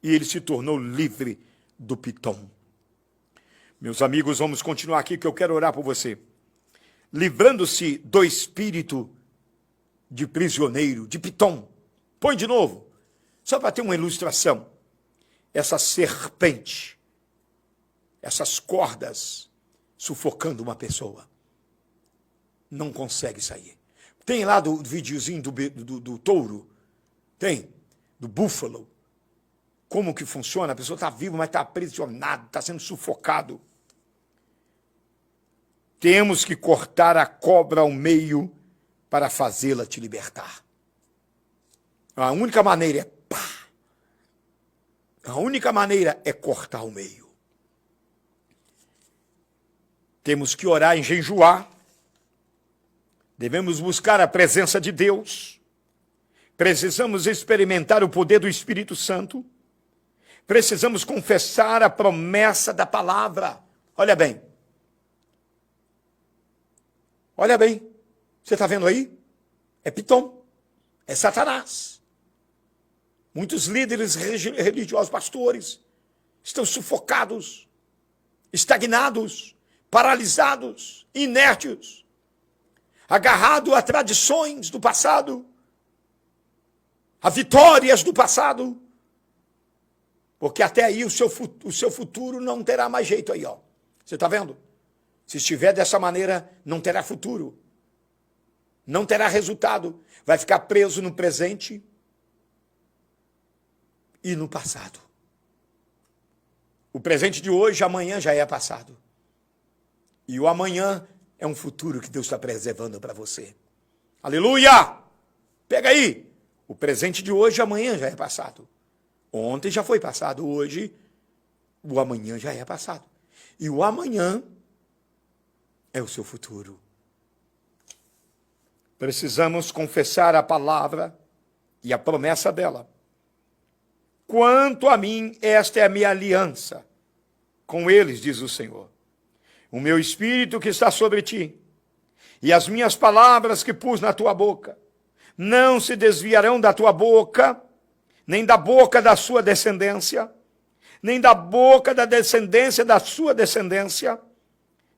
e ele se tornou livre do Pitom. Meus amigos, vamos continuar aqui que eu quero orar por você. Livrando-se do espírito de prisioneiro, de Pitom. Põe de novo, só para ter uma ilustração. Essa serpente, essas cordas sufocando uma pessoa. Não consegue sair. Tem lá do videozinho do touro, tem, do búfalo. Como que funciona? A pessoa está viva, mas está aprisionada, está sendo sufocado. Temos que cortar a cobra ao meio para fazê-la te libertar. A única maneira é pá. A única maneira é cortar ao meio. Temos que orar em jejuar. Devemos buscar a presença de Deus. Precisamos experimentar o poder do Espírito Santo. Precisamos confessar a promessa da palavra. Olha bem. Olha bem. Você está vendo aí? É Pitom. É Satanás. Muitos líderes religiosos, pastores, estão sufocados, estagnados, paralisados, inertes, agarrados a tradições do passado, a vitórias do passado, porque até aí o seu futuro não terá mais jeito aí, ó. Você está vendo? Se estiver dessa maneira, não terá futuro, não terá resultado, vai ficar preso no presente e no passado. O presente de hoje, amanhã já é passado. E o amanhã é um futuro que Deus está preservando para você. Aleluia! Pega aí! O presente de hoje, amanhã já é passado. Ontem já foi passado, hoje o amanhã já é passado. E o amanhã é o seu futuro. Precisamos confessar a palavra e a promessa dela. Quanto a mim, esta é a minha aliança com eles, diz o Senhor. O meu espírito que está sobre ti, e as minhas palavras que pus na tua boca não se desviarão da tua boca, nem da boca da sua descendência, nem da boca da descendência da sua descendência,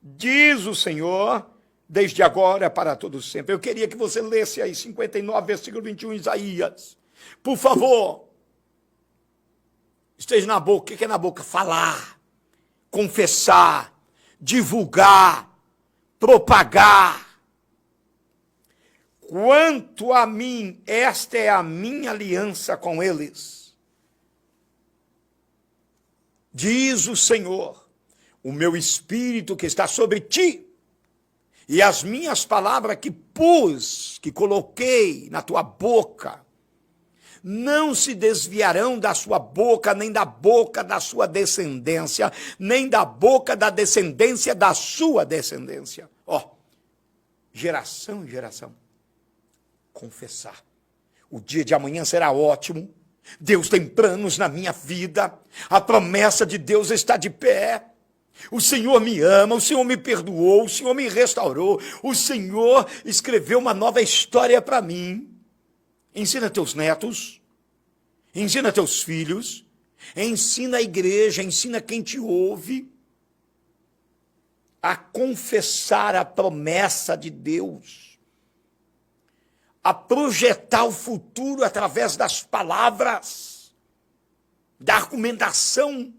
diz o Senhor, desde agora para todo sempre. Eu queria que você lesse aí 59, versículo 21, Isaías. Por favor. Esteja na boca. O que é na boca? Falar, confessar, divulgar, propagar. Quanto a mim, esta é a minha aliança com eles. Diz o Senhor, o meu espírito que está sobre ti, e as minhas palavras que pus, que coloquei na tua boca, não se desviarão da sua boca, nem da boca da sua descendência, nem da boca da descendência da sua descendência. Ó, geração em geração. Confessar. O dia de amanhã será ótimo. Deus tem planos na minha vida. A promessa de Deus está de pé. O Senhor me ama, o Senhor me perdoou, o Senhor me restaurou. O Senhor escreveu uma nova história para mim. Ensina teus netos, ensina teus filhos, ensina a igreja, ensina quem te ouve a confessar a promessa de Deus, a projetar o futuro através das palavras, da argumentação.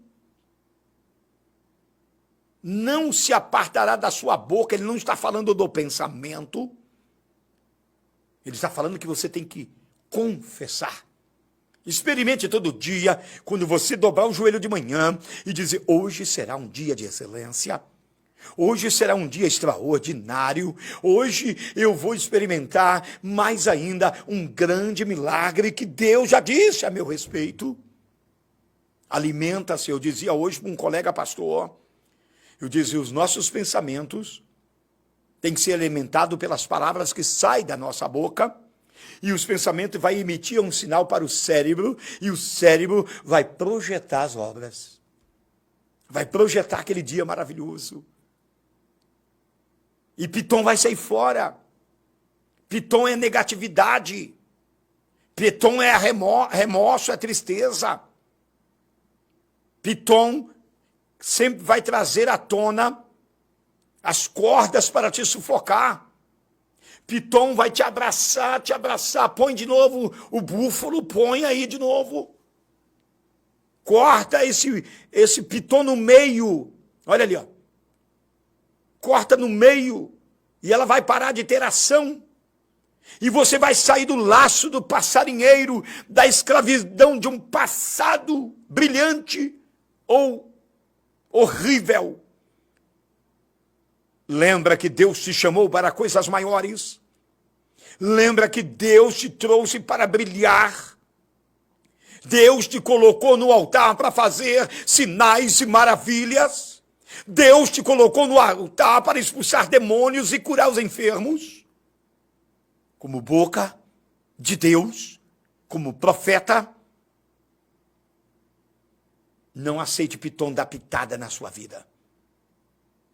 Não se apartará da sua boca, ele não está falando do pensamento, ele está falando que você tem que confessar. Experimente todo dia, quando você dobrar o joelho de manhã e dizer, hoje será um dia de excelência, hoje será um dia extraordinário, hoje eu vou experimentar mais ainda um grande milagre que Deus já disse a meu respeito. Alimenta-se, eu dizia hoje para um colega pastor, eu dizia, os nossos pensamentos têm que ser alimentados pelas palavras que saem da nossa boca, e os pensamentos vai emitir um sinal para o cérebro, e o cérebro vai projetar as obras. Vai projetar aquele dia maravilhoso. E Pitom vai sair fora. Pitom é negatividade. Pitom é remorso, é tristeza. Pitom sempre vai trazer à tona as cordas para te sufocar. Pitom vai te abraçar, põe de novo o búfalo, põe aí de novo. Corta esse pitom no meio, olha ali, ó. Corta no meio, e ela vai parar de ter ação. E você vai sair do laço do passarinheiro, da escravidão de um passado brilhante ou horrível. Lembra que Deus te chamou para coisas maiores. Lembra que Deus te trouxe para brilhar. Deus te colocou no altar para fazer sinais e maravilhas. Deus te colocou no altar para expulsar demônios e curar os enfermos. Como boca de Deus, como profeta. Não aceite Pitom dar pitada na sua vida.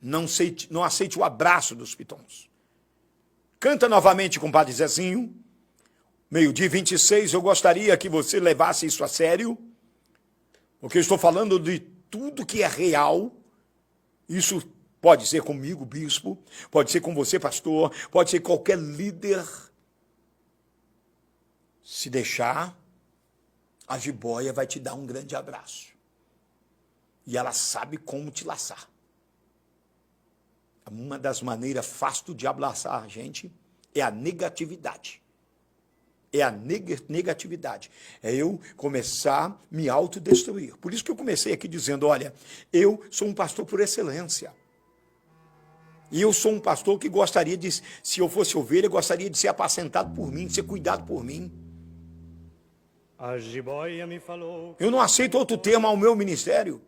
Não aceite o abraço dos pitons. Canta novamente com o Padre Zezinho. 12h26, eu gostaria que você levasse isso a sério, porque eu estou falando de tudo que é real. Isso pode ser comigo, bispo, pode ser com você, pastor, pode ser qualquer líder. Se deixar, a jiboia vai te dar um grande abraço. E ela sabe como te laçar. Uma das maneiras fáceis do diabo laçar a gente é a negatividade. É a negatividade. É eu começar a me autodestruir. Por isso que eu comecei aqui dizendo, olha, eu sou um pastor por excelência. E eu sou um pastor que gostaria de, se eu fosse ovelha, gostaria de ser apacentado por mim, de ser cuidado por mim. A jiboia me falou. Eu não aceito outro termo ao meu ministério.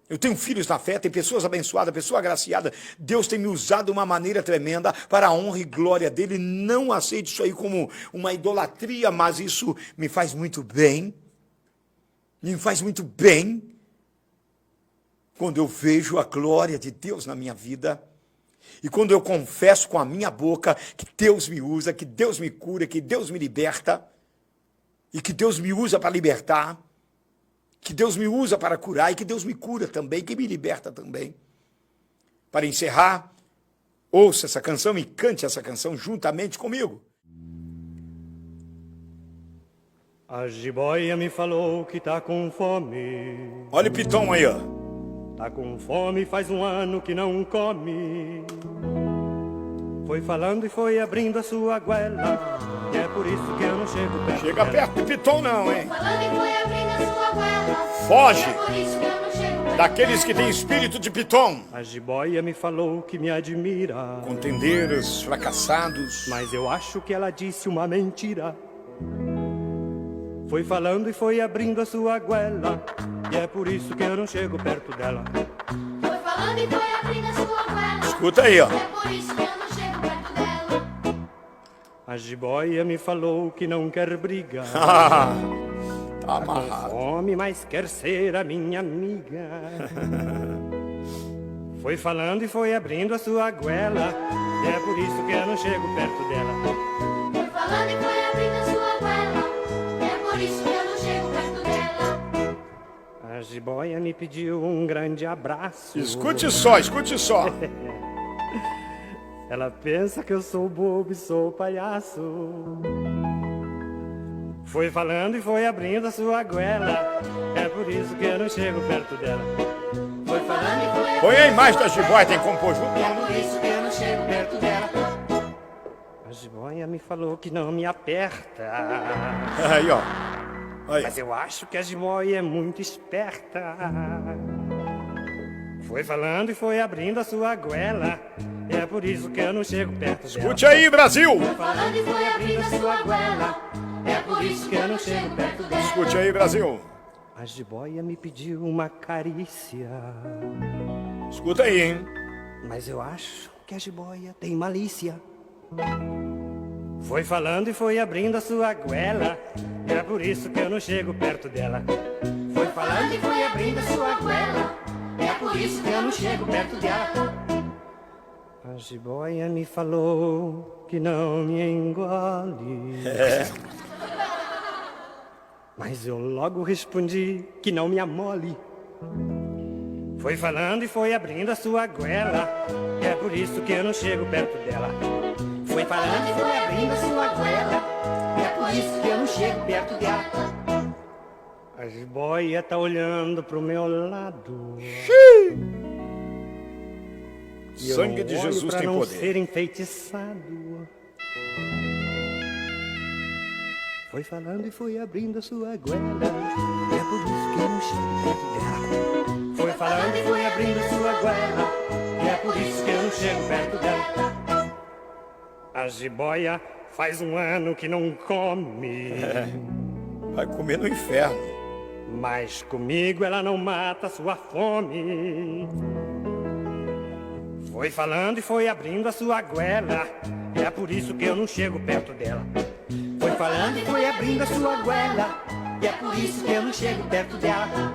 Eu tenho filhos na fé, tem pessoas abençoadas, pessoas agraciadas. Deus tem me usado de uma maneira tremenda para a honra e glória dele. Não aceito isso aí como uma idolatria, mas isso me faz muito bem. Me faz muito bem quando eu vejo a glória de Deus na minha vida. E quando eu confesso com a minha boca que Deus me usa, que Deus me cura, que Deus me liberta, e que Deus me usa para libertar, que Deus me usa para curar, e que Deus me cura também, que me liberta também. Para encerrar, ouça essa canção e cante essa canção juntamente comigo. A jiboia me falou que tá com fome. Olha o Piton aí, ó. Tá com fome, faz um ano que não come. Foi falando e foi abrindo a sua goela, e é por isso que eu não chego perto. Chega dela. perto do Piton não, hein? Falando e foi abrindo a sua goela. Foge É por isso que eu não chego perto daqueles que têm espírito de Piton. A jiboia me falou que me admira, Contendeiros, fracassados. mas eu acho que ela disse uma mentira. Foi falando e foi abrindo a sua goela, e é por isso que eu não chego perto dela. Foi falando e foi abrindo a sua goela. Escuta aí, ó. É por isso que eu não chego perto dela. A jiboia me falou que não quer brigar, Tá com amarrado. fome, mas quer ser a minha amiga. Foi falando e foi abrindo a sua goela, e é por isso que eu não chego perto dela. Foi falando e foi abrindo a sua goela. É por isso que eu não chego perto dela. A jiboia me pediu um grande abraço. Escute só, escute só. Ela pensa que eu sou bobo e sou palhaço. Foi falando e foi abrindo a sua goela, é por isso que eu não chego perto dela. Foi falando e foi Põe a imagem da jiboia, tem que compor junto. é por isso que eu não chego perto dela. A jiboia me falou que não me aperta, Aí, ó. Aí. mas eu acho que a jiboia é muito esperta. Foi falando e foi abrindo a sua goela, é por isso que eu não chego perto dela. Escute aí, Brasil. Falando e foi abrindo a sua goela. É por isso que eu não chego perto dela. Escute aí, Brasil. A jiboia me pediu uma carícia, Escuta aí, hein. mas eu acho que a jiboia tem malícia. Foi falando e foi abrindo a sua goela, é por isso que eu não chego perto dela. Foi falando e foi abrindo a sua goela, é por isso que eu não chego perto dela. A jiboia me falou que não me engole, mas eu logo respondi que não me amole. Foi falando e foi abrindo a sua goela, é por isso que eu não chego perto dela. Foi falando e foi abrindo a sua goela, é por isso que eu não chego perto dela. A jiboia tá olhando pro meu lado, e eu Sangue de olho Jesus pra tem não poder. ser enfeitiçado. Foi falando e foi abrindo a sua goela, é por isso que eu não chego perto dela. Foi falando e foi abrindo a sua goela, é por isso que eu não chego perto dela. A jiboia faz um ano que não come, Vai comer no inferno. mas comigo ela não mata sua fome. Foi falando e foi abrindo a sua goela, é por isso que eu não chego perto dela. Foi falando e foi abrindo a sua goela, e é por isso que eu não chego perto dela.